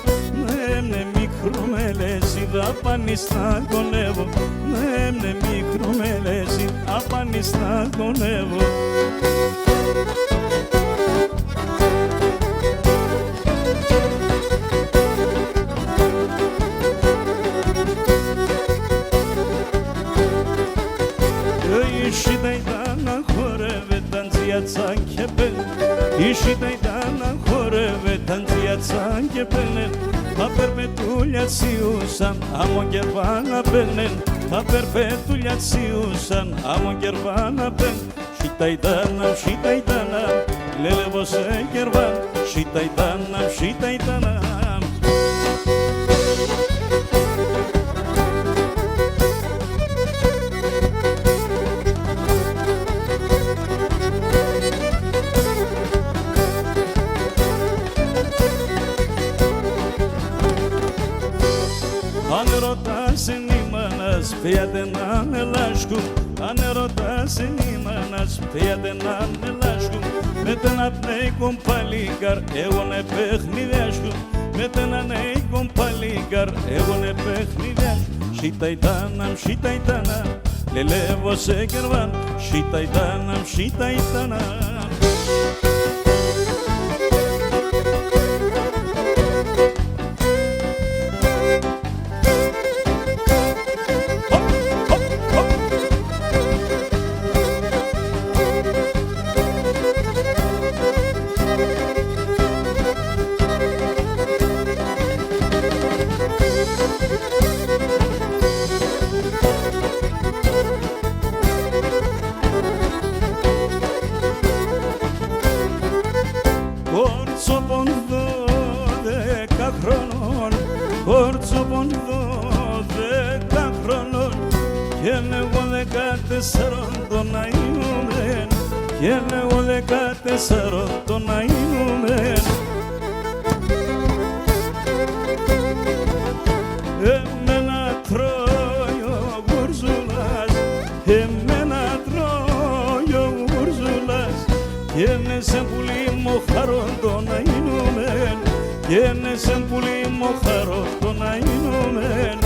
Ναι μικρό με λέση δαπάνης να κονεύω Ναι μικρό με λέση απάνης να κονεύω Ishita idana khoreve tanzia tsanke pen Ishita idana khoreve tanzia tsanke pen Ta perpetulia siusan amo gervana penen Ta perpetulia siusan amo gervana pen Shita idana lele vose gervan Shita idana Αν ρωτάς η μάνας, φύγατε να με λάσκουν Αν ρωτάς η μάνας, φύγατε να με λάσκουν Με τένα νέικον παλίκαρ, εγώ ναι παιχνίδια σου Με τένα νέικον παλίκαρ, εγώ ναι παιχνίδια σου Σίτα ητάνα, λελεύω σε κερβάν Σίτα ητάνα Κόρτσοπον 12 χρονών Κόρτσοπον 12 χρονών Κι εγώ 14 τον αείμεν Κι εγώ 14 τον αείμεν Εμένα τρώει ο γουρζουλάς Εμένα τρώει ο γουρζουλάς Κι είναι σε πουλί μοχαρό τον αείμεν Κι είναι σε πουλί μοχαρό τον αείμεν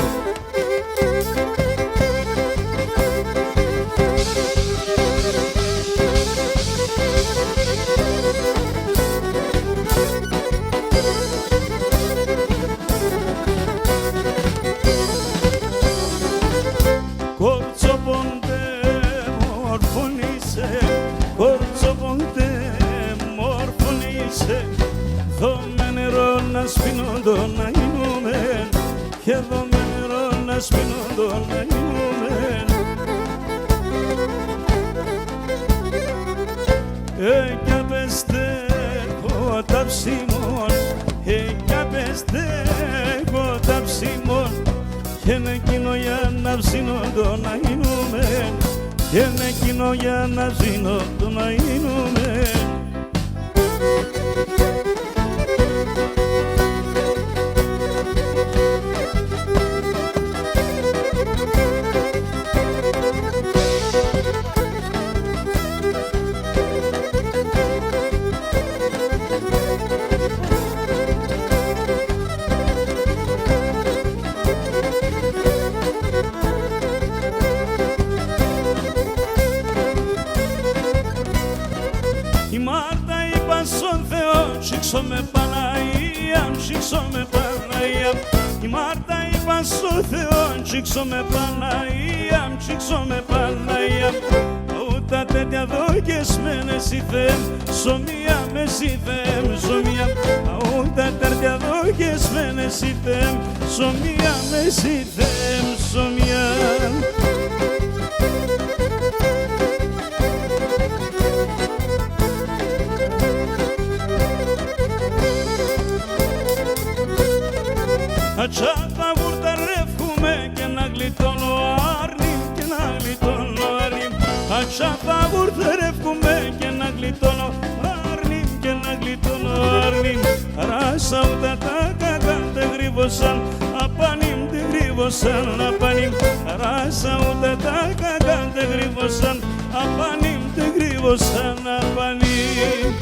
Κορτσοποντέ μορφωνήσε Κορτσοποντέ μορφωνήσε Δω με νερό να σπίνω τον αείμεν Και δω με νερό να σπίνω τον αείμεν Κι απεστέχω τα ψήμων Κι απεστέχω τα ψήμων Και είναι εκείνο για να ψήνω τον αείμεν Και είναι εκείνο για να ψήνω τον αείμεν Η Μάρτα είπα στον Θεό, σήξω με Παναγία, σήξω με Παναγία. Η Μάρτα είπα στον Θεό, σήξω με Παναγία, σήξω με Παναγία. Ούτε τέτοια δόκες με νεσίθεμ, σωμία με σύθεμ, σωμία. da tartea doges venesitem somia mesitem somia Aceasta urtă refcume că n-a glitono arnim că n-a glitono arnim Aceasta urtă refcume că n-a glitono arnim că n-a glitono arnim Rasa udata cagan de grivosan apanim de grivosan apanim Rasa udata cagan de grivosan apanim de grivosan apanim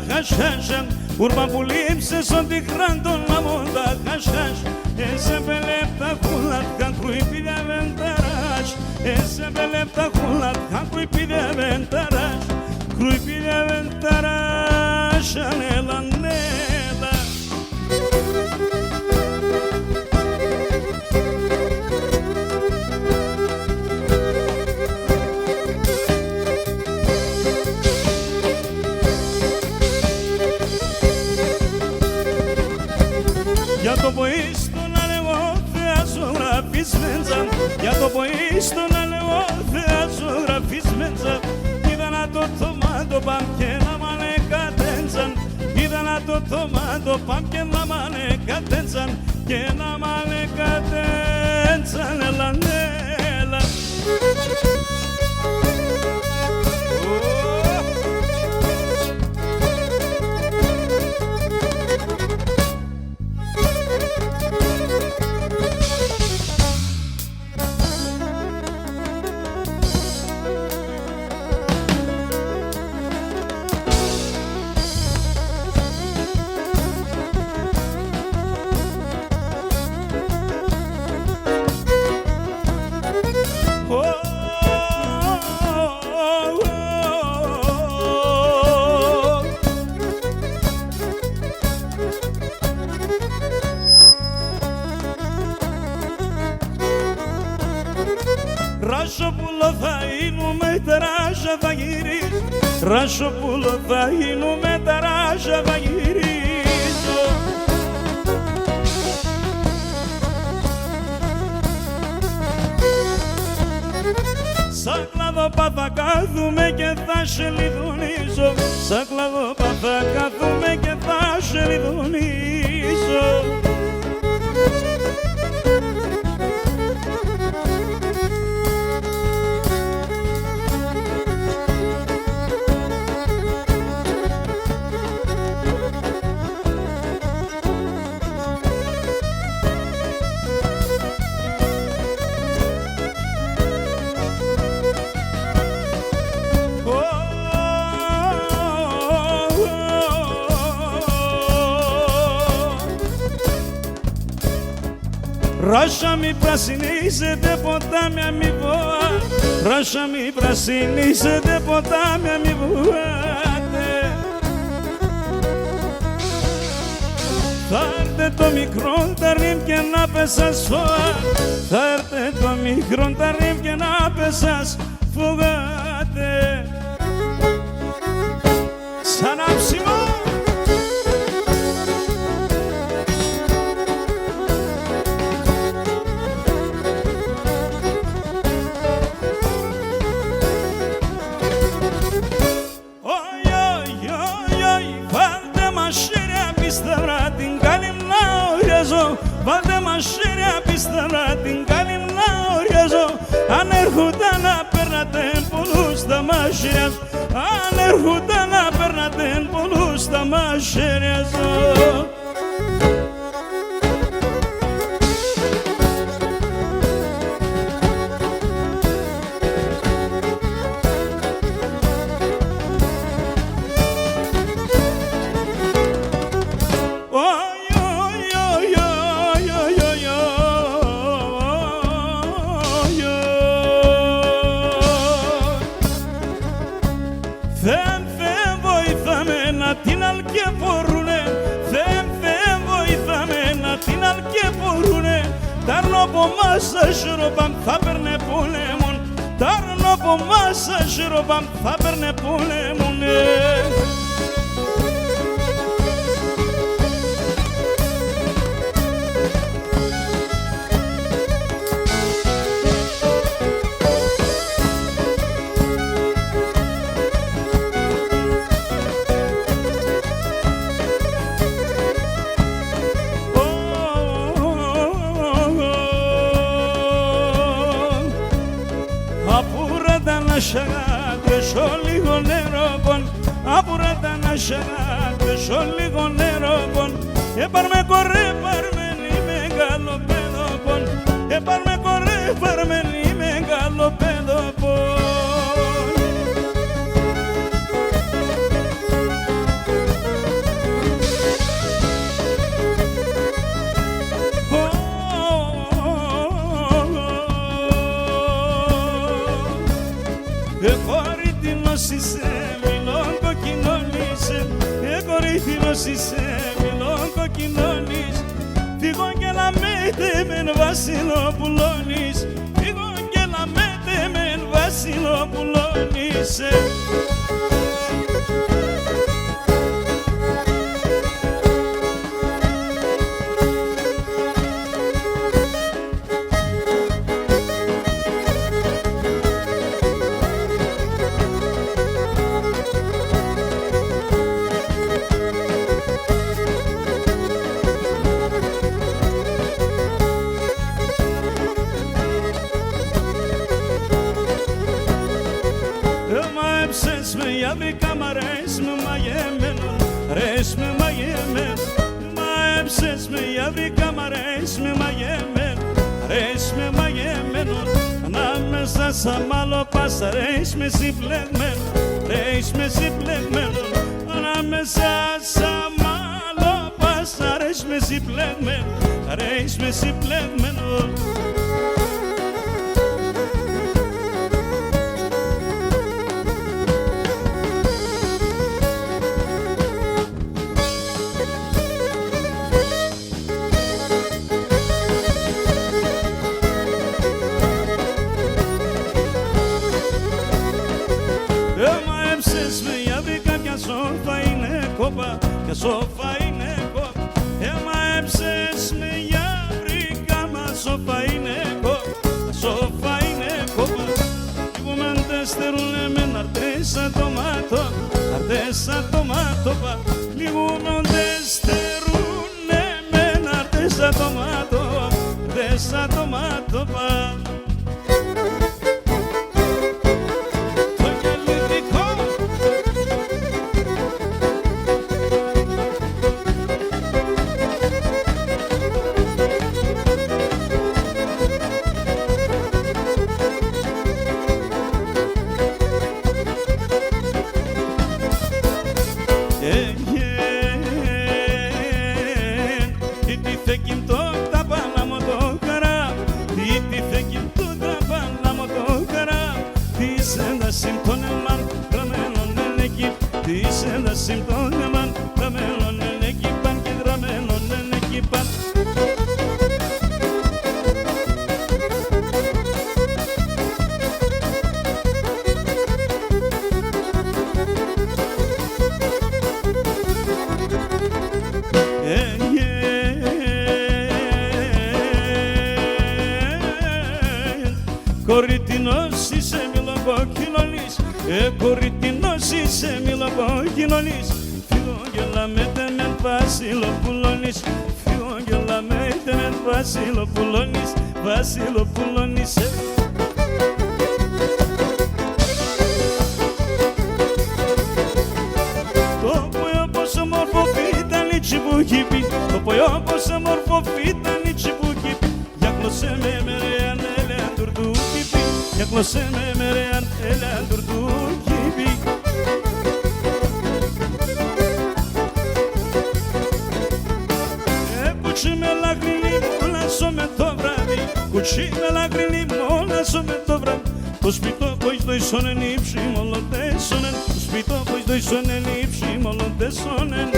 Hashan, urma bulim se son di grandon la monda hashash Ese belepta kulat kan kui pide aventarash Ese belepta kulat kan kui pide aventarash Kui pide aventarash anela nela Για το ποίστο να λέγω θεά ζωγραφής μέντζα Για το ποίστο να λέγω θεά ζωγραφής μέντζα Είδα να το τομάτο παμ και να μανε κατέντζαν Είδα να το τομάτο παμ και να μανε κατέντζαν Και να μανε κατέντζαν Έλα νέλα Ρασοπούλο θα γίνουμε τεράστια θα γυρίσω Ρασοπούλο θα γίνουμε τεράστια θα γυρίσω Σαν κλαδόπα θα κάθουμε και θα σε λιδονίζω Σαν κλαδόπα θα κάθουμε και θα σε λιδονίζω Ράσα μη πρασινίζετε ποτάμια μη βοά Ράσα μη πρασινίζετε ποτάμια μη βοάτε Θα έρθει το μικρό τα ρίμ και να πέσας φωά Θα έρθει το μικρό τα ρίμ και να πέσας φωγάτε Σαν άψιμο Βάλτε μασέρια πίστα την κάνει να οριάζω Αν έρχονταν να παίρνατε πολλούς τα μασέρια Αν έρχονταν να παίρνατε πολλούς τα μασέρια Δεν φεύγω η την αλ και μπορούνε, Θεέ βοήθαμε να την αλ και μπορούνε. Τάρνω από μας αζυροπαμ θα παίρνε πολέμον, τάρνω από μας αζυροπαμ θα παίρνε πολέμον. Απουρά λίγο νερό πον, απουρά τα να σαγάτω λίγο νερό πον. Επάρμε κορέ παρμένη μεγάλο παιδό πον, επάρμε κορέ παρμένη μεγάλο παιδό πον. Είσαι μιλόγκο κοινωνείς, κορίθινος είσαι μιλόγκο κοινωνείς. Φύγω και λαμέτε μεν βασιλοπουλώνεις, φύγω και λαμέτε μεν βασιλοπουλώνεις. Σαν μάλλο πάσα ρέεις-με συμπλεγμένο, ρέεις-με συμπλεγμένο. Ανάμεσα σαν μάλλο πάσα ρέεις-με συμπλεγμένο, ρέεις-με συμπλεγμένο. Και σοφά είναι κόπ, έμαεψες με για βρήκα, μα σοφά είναι κόπ, σοφά είναι κόπ. Λιγούμεν τεστερούνε μεν αρτέσα το μάτο, αρτέσα το μάτο πα. Λιγούμεν τεστερούνε μεν αρτέσα το μάτο, αρτέσα το μάτο πα. Κοριτινός είσαι μιλοκοκοινωνής, κοριτινός είσαι μιλοκοκοινωνής. Φύγω και λαμέτε μεν βασιλοπουλώνης, φύγω και λαμέτε μεν βασιλοπουλώνης, βασιλοπουλώνης. Το ποιο πόσο μόρφο ήταν η τσιμπούκι, το ποιο πόσο μόρφο ήταν η τσιμπούκι. Για κλωσέ με μερεάν έλεαν τουρτούκι, για κλωσέ με μερεάν έλεαν τουρτούκι. Κουτσί με λάκρυνη μόλασο με το βράδυ, κουτσί με λάκρυνη μόλασο με το βράδυ. Το σπιτό πως το ισόνεν υψη μολοτέσονεν, το σπιτό πως το σκροίσονεν ύψη μόλον τεσόνεν.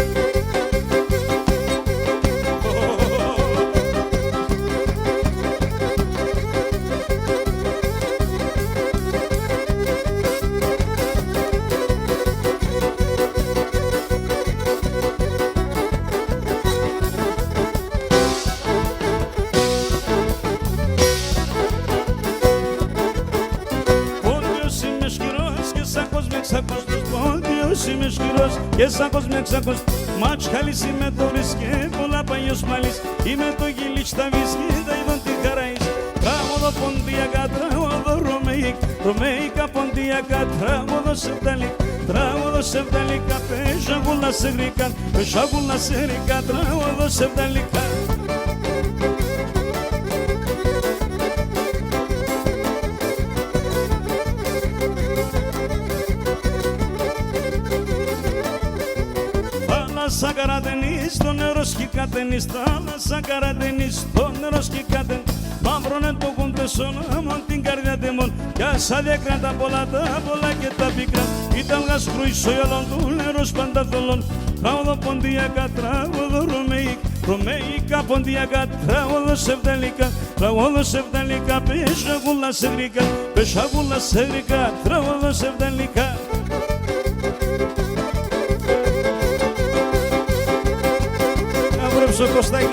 Είμαι σκληρός και σάκος με ξάκος. Μάτσχαλης είμαι το βρίσκε, πολλά παλιός μάλις. Είμαι το γυλίτσι τα βίσκει, τα είδον τη χαραείς. Τραγωδο ποντιακά, τραγωδο ρωμαϊκ. Ρωμαϊκά ποντιακά, τραγωδο σεφταλικ. Τραγωδο σεφταλικά, πεσαγούλα σε γρικά. Πεσαγούλα σε γρικά, τραγωδο σεφταλικά. Θάλασσα καρατενής, το νερό σκικάτενης. Θάλασσα καρατενής, το νερό σκικάτεν. Μαύρωνε το κουντεσόνα, μον την καρδιά τεμόν. Κι άσα διάκραν τα πολλά και τα πικρά. Ήταν γασκρούισο γυαλόν του νερός πανταθολών. Τραγωδο ποντιακά, τραγωδο ρωμαϊκ. Ρωμαϊκά ποντιακά, τραγωδο σεφταλικά. Τραγωδο σεφταλικά, πεσαγούλα σε γρικά. Πεσαγούλα σε γρικά, τραγωδο σεφταλικά. Στο Κωστάκι.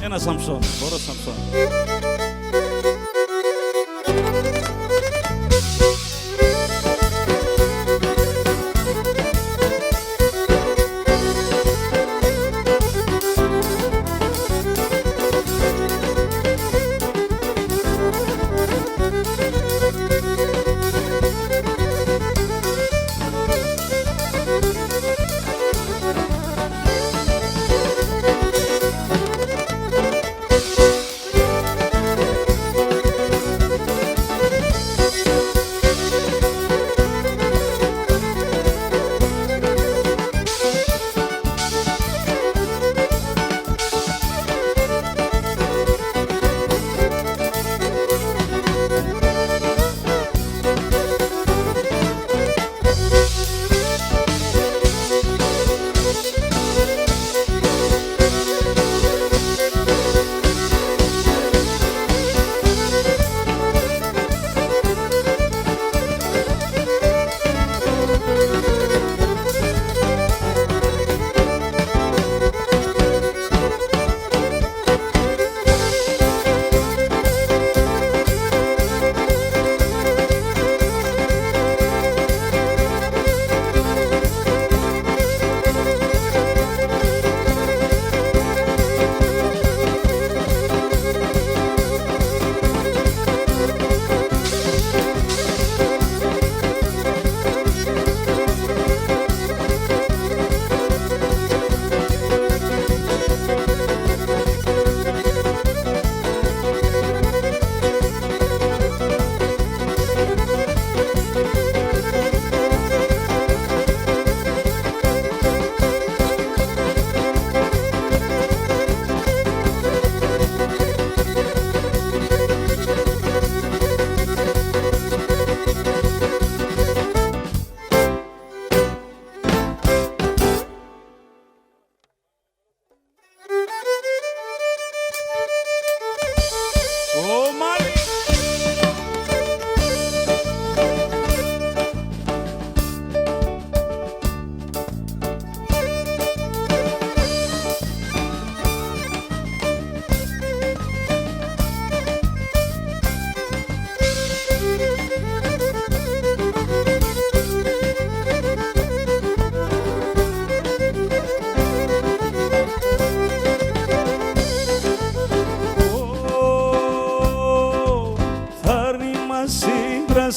Ένα Σαμψόν, μπορώ Σαμψόν.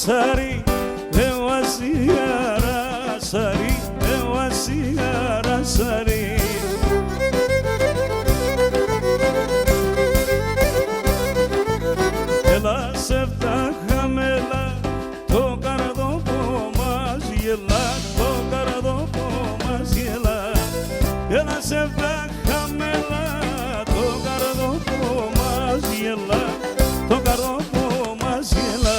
Sari, eu asiara sari, eu asiara sari. γελά, το καρό που μας γελά.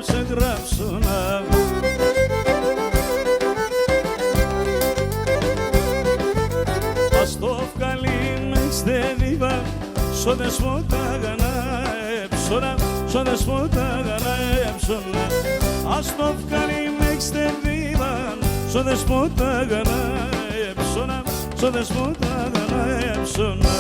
σε γράψωνα. Ας το βγάλει με στεβίβα, σο δεσπότα να έψωνα, σο δεσπότα να έψωνα. Ας το βγάλει με στεβίβα, σο δεσπότα να έψωνα, σο δεσπότα να έψωνα.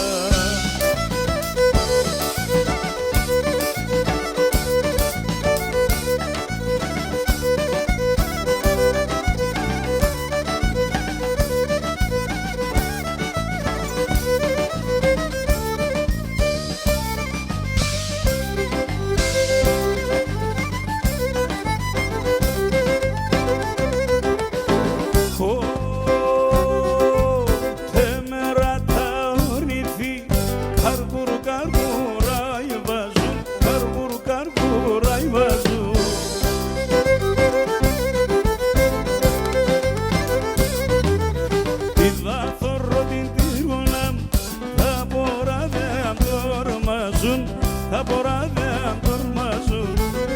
Τα ποράδια τορμάζουν,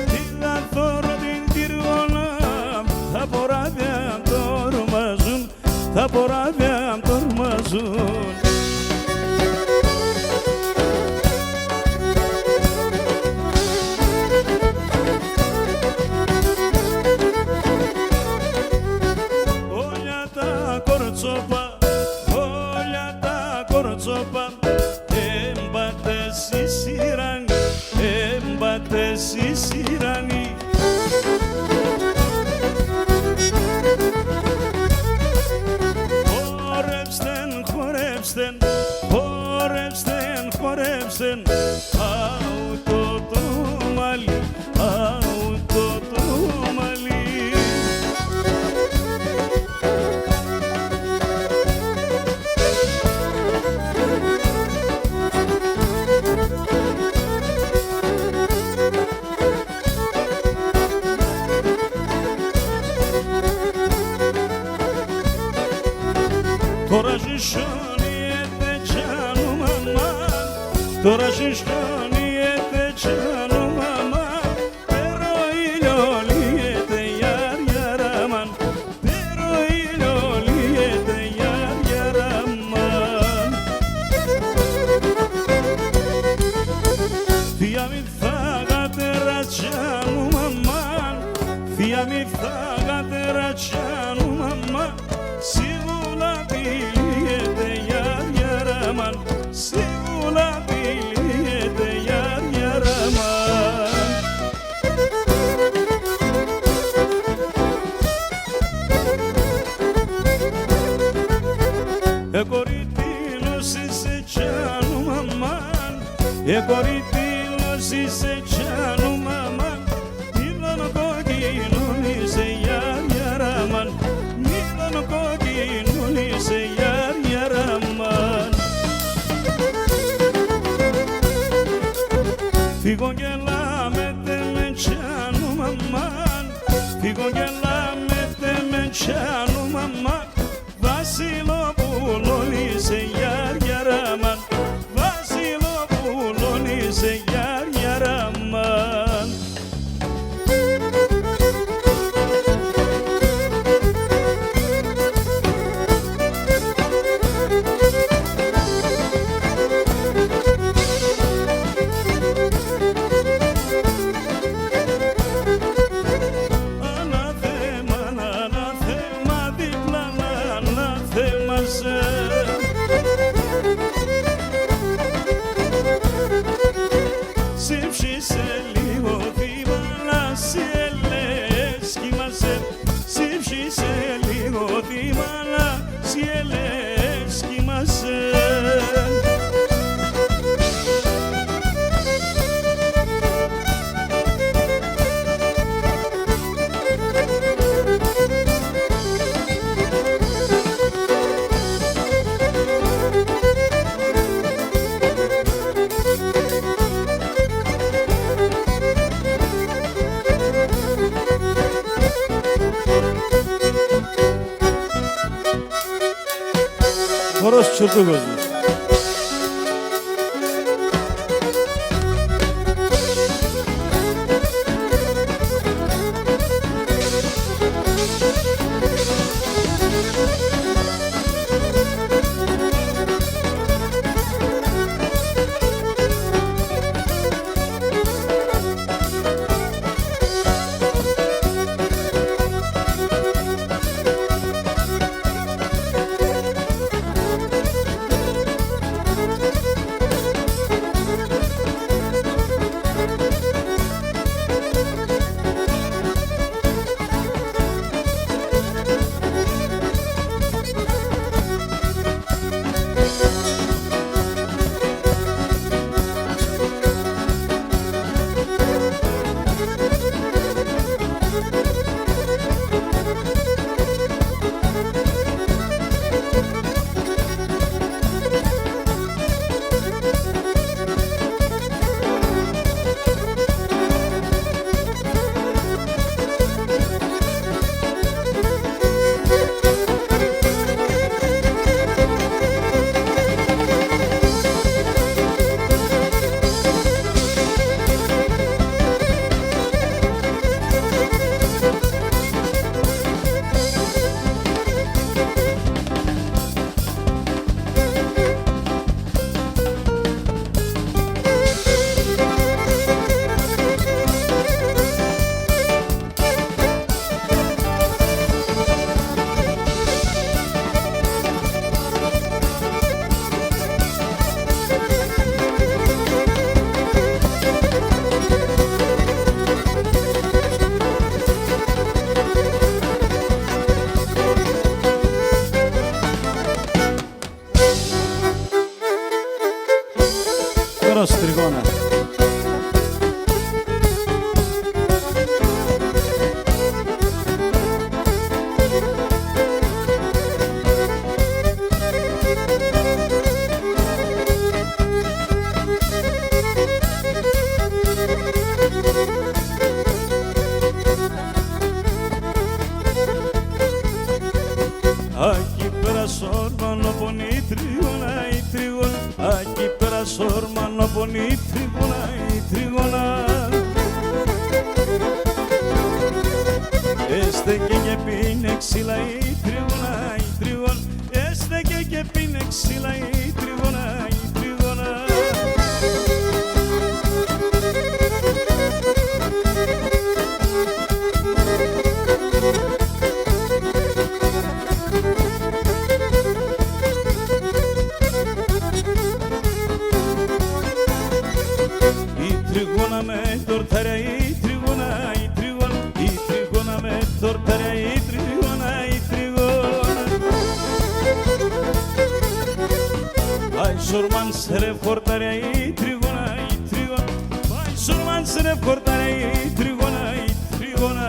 τη δαθώρο την τυργόνα. Τα ποράδια τορμάζουν, τα ποράδια τορμάζουν. Όλια τα κορτσόπα, όλια τα κορτσόπα, έμπατες η σειράν, έμπατες η σειράνη. Χορέψτεν, χορέψτεν, χορέψτεν, χορέψτεν, αούτο το μαλλί, αούτο το μαλλί. Τώρα ζησόνιεται τσάνου μαμά, τώρα ζησόνιεται τσάνου μαμά. Pero ηλιολίεται γιάρ γιαραμάν, pero ηλιολίεται γιάρ γιαραμάν. Θεία μη θάγατε ρατσάνου μαμάν, θεία μη θάγατε ρατσάνου μαμά. Σίγουρα πηλίεται γιάρ γιαραμάν, σίγουρα πηλίεται γιάρ γιαραμάν. Κοριτήλος είσαι τσάνου μαμάν, κοριτήλος είσαι τσάνου μαμάν. Μήλωνο κόκκινον είσαι γιάρ γιαραμάν, μήλωνο κόκκινον είσαι γιάρ γιαραμάν. Φύγω και λάμετε με τσάνου μαμάν, φύγω και λάμετε με τσάνου μαμάν. Βασιλοπούλον είσαι γιάρ γιαραμάν, Βασιλοπούλον είσαι γιάρ γιαραμάν. Σύψησε λίγο θύμανα, σύελες κοιμάσαι. Σύψησε λίγο θύμανα, Χορός Τσουρτούκος. Χορός Τριγώνα.
Aquí πέρα σόρμανο πονεί τριγώνα η τριγώνα. Aquí πέρα σόρμανο πονεί τριγώνα η τριγώνα. Έστεκε και πίνε ξύλα η τριγώνα η τριγώνα. Έστεκε και πίνε ξύλα η τριγώνα η τριγώνα. Η τριγώνα με τορτάρια η τριγώνα η τριγώνα. Η τριγώνα με τορτάρια η τριγώνα η τριγώνα. Ai sorman sere portarea η τριγώνα η τριγώνα. Ai sorman sere portarea η τριγώνα η τριγώνα.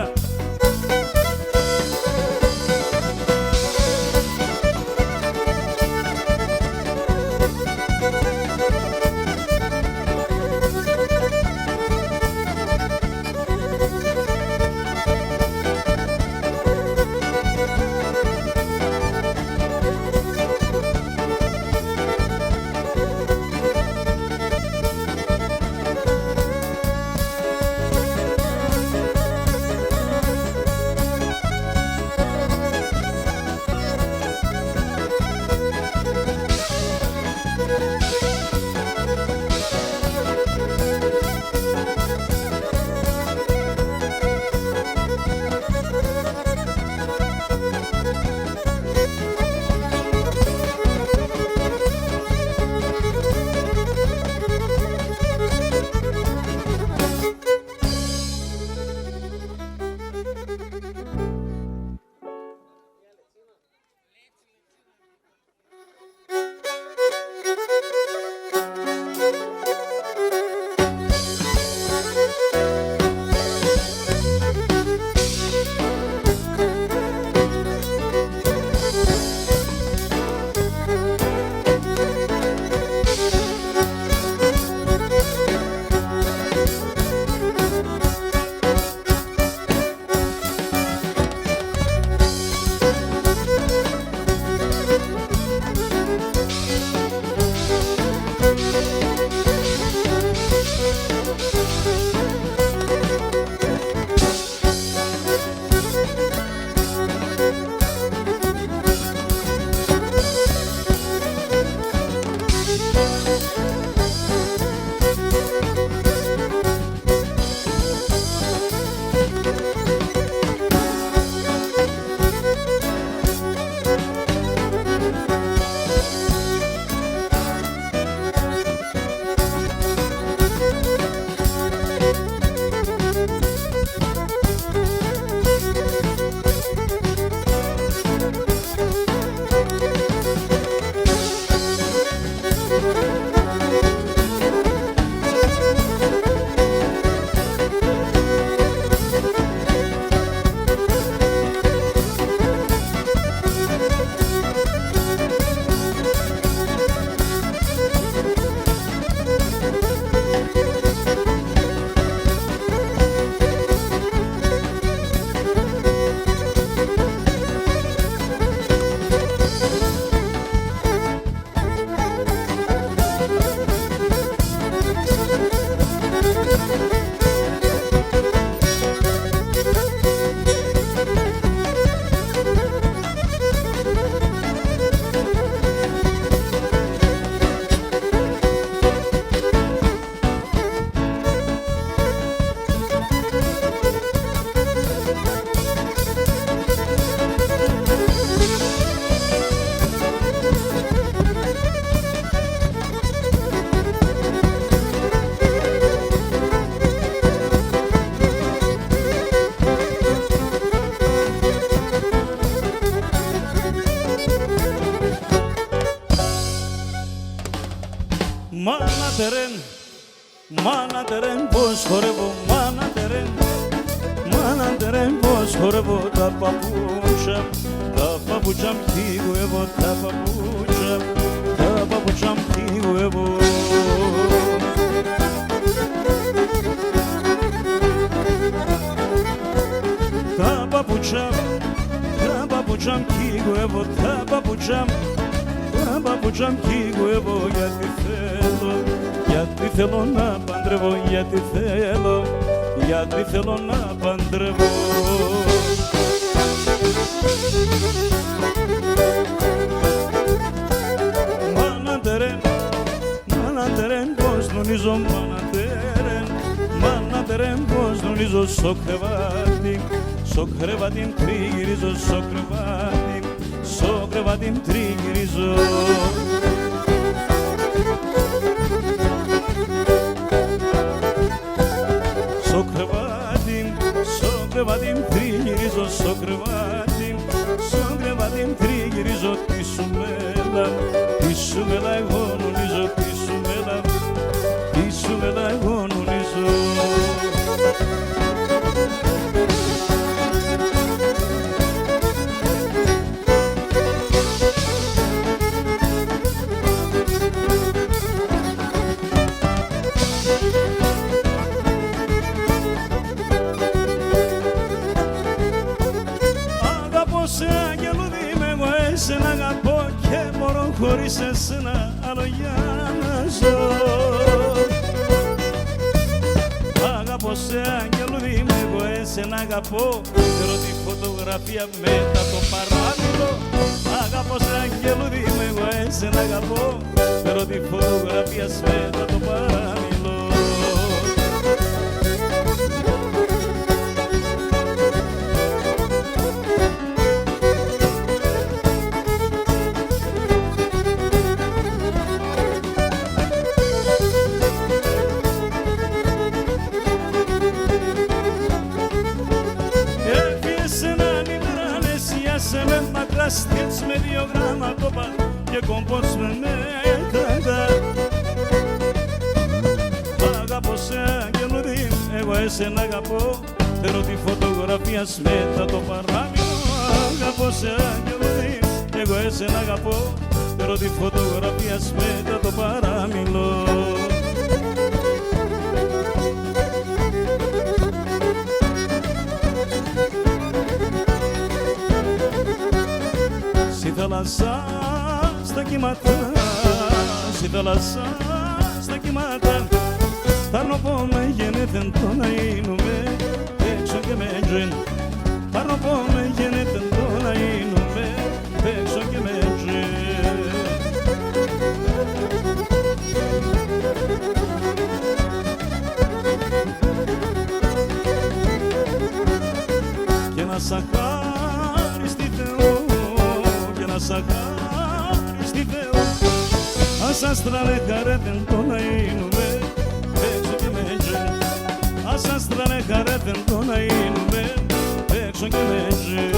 Μάνα τερέν πως χορεύω, μάνα τερέν πως χορεύω τα παπούτσια μ' θίγω τα παπούτσια μ' θίγω εγώ. Τα παπούτσια μ' θίγω εγώ, τα παπούτσια μ' θίγω εγώ, γιατί θέλω να παντρεύω, γιατί θέλω να παντρεύω. Μάνα τερέν πως νονίζω, μάνα τερέν πως νονίζω, στο κρεβάτι τριγυρίζω, στο κρεβάτι τριγυρίζω. Στο κρεβάτι τριγυρίζω, στο κρεβάτι τριγυρίζω, τι σου μέλα εγώ νονίζω, τι σου μέλα εγώ νονίζω. Εσένα αγαπώ και μπορώ χωρίς εσένα άλλο για να ζω. Αγαπώ σε αγγελούδι είμαι εγώ, εσένα αγαπώ, φέρω τη φωτογραφία μετά το παράθυρο. Αγαπώ σε αγγελούδι είμαι εγώ, εσένα αγαπώ, φέρω τη φωτογραφία μετά το παράθυρο. Στυλς με 2 γράμμα κόπα και κομπός με κρατά. Αγαπώ σε αγγελούδι, εγώ εσένα αγαπώ, θέλω τη φωτογραφία μετά το παράθυρο. Αγαπώ σε αγγελούδι, εγώ εσένα αγαπώ, θέλω τη φωτογραφία μετά το παράμιλο. Στη θάλασσα στα κύματα, στη θάλασσα στα κύματα, πάρνω πω με γεννήθεν το να γίνουμε έξω και με τζιν. Πάρνω πω με γεννήθεν το να γίνουμε έξω και με τζιν. Και να σ' αχάριστη Θεό, σ' αχάριστη Θεό, ας άστρανε χαρέτεν το να γίνουμε έξω και με τζιν. Ας άστρανε χαρέτεν το να γίνουμε έξω και με τζιν.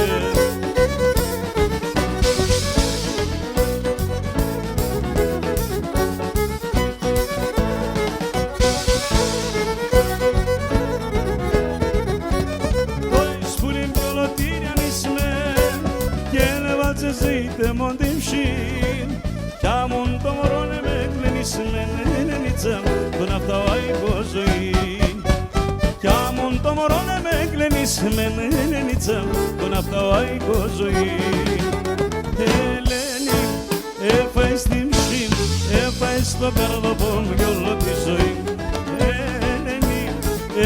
Ζήτε μον την ψήν κι άμον το μωρό με κλεινισμένη νίτσα τον αυταάει ζωή. Κι άμον το μωρό με κλεινισμένη νίτσα τον αυταάει ζωή. Ελένη, έφαει στην ψήν, έφαει στο καρδοπό μου κι όλο τη ζωή. Ελένη,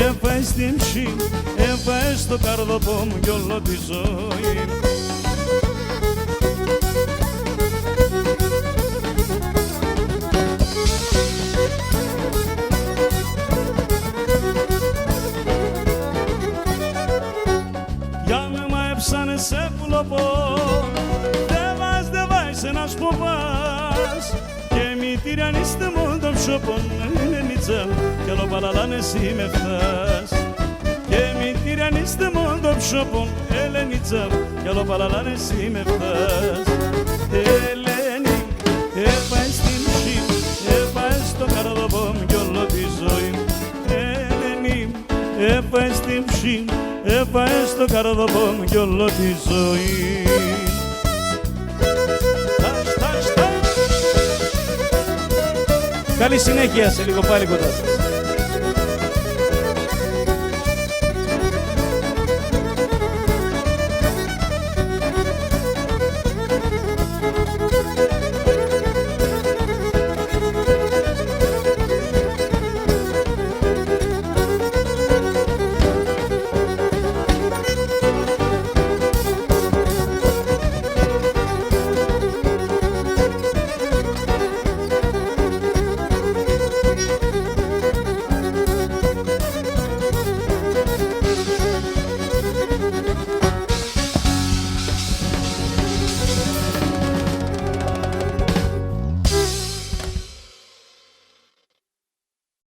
έφαει στην ψήν, έφαει στο καρδοπό μου κι όλο τη ζωή. Σε πουλοπό, δε βάει σε ένας ποπάς και μη τυραννίστε μόνο τον ψωπον είναι νίτσα κι άλλο παραλάνε εσύ με φτάς. Και μη τυραννίστε μόνο τον ψωπον Ελενίτσα κι άλλο παραλάνε εσύ με φτάς. Ελένη, έφαε στην ψή, έφαε στο μουσί έφαε στο καρδοπό μου κι όλο τη ζωή.
Καλή συνέχεια, σε λίγο πάλι κοντά σας.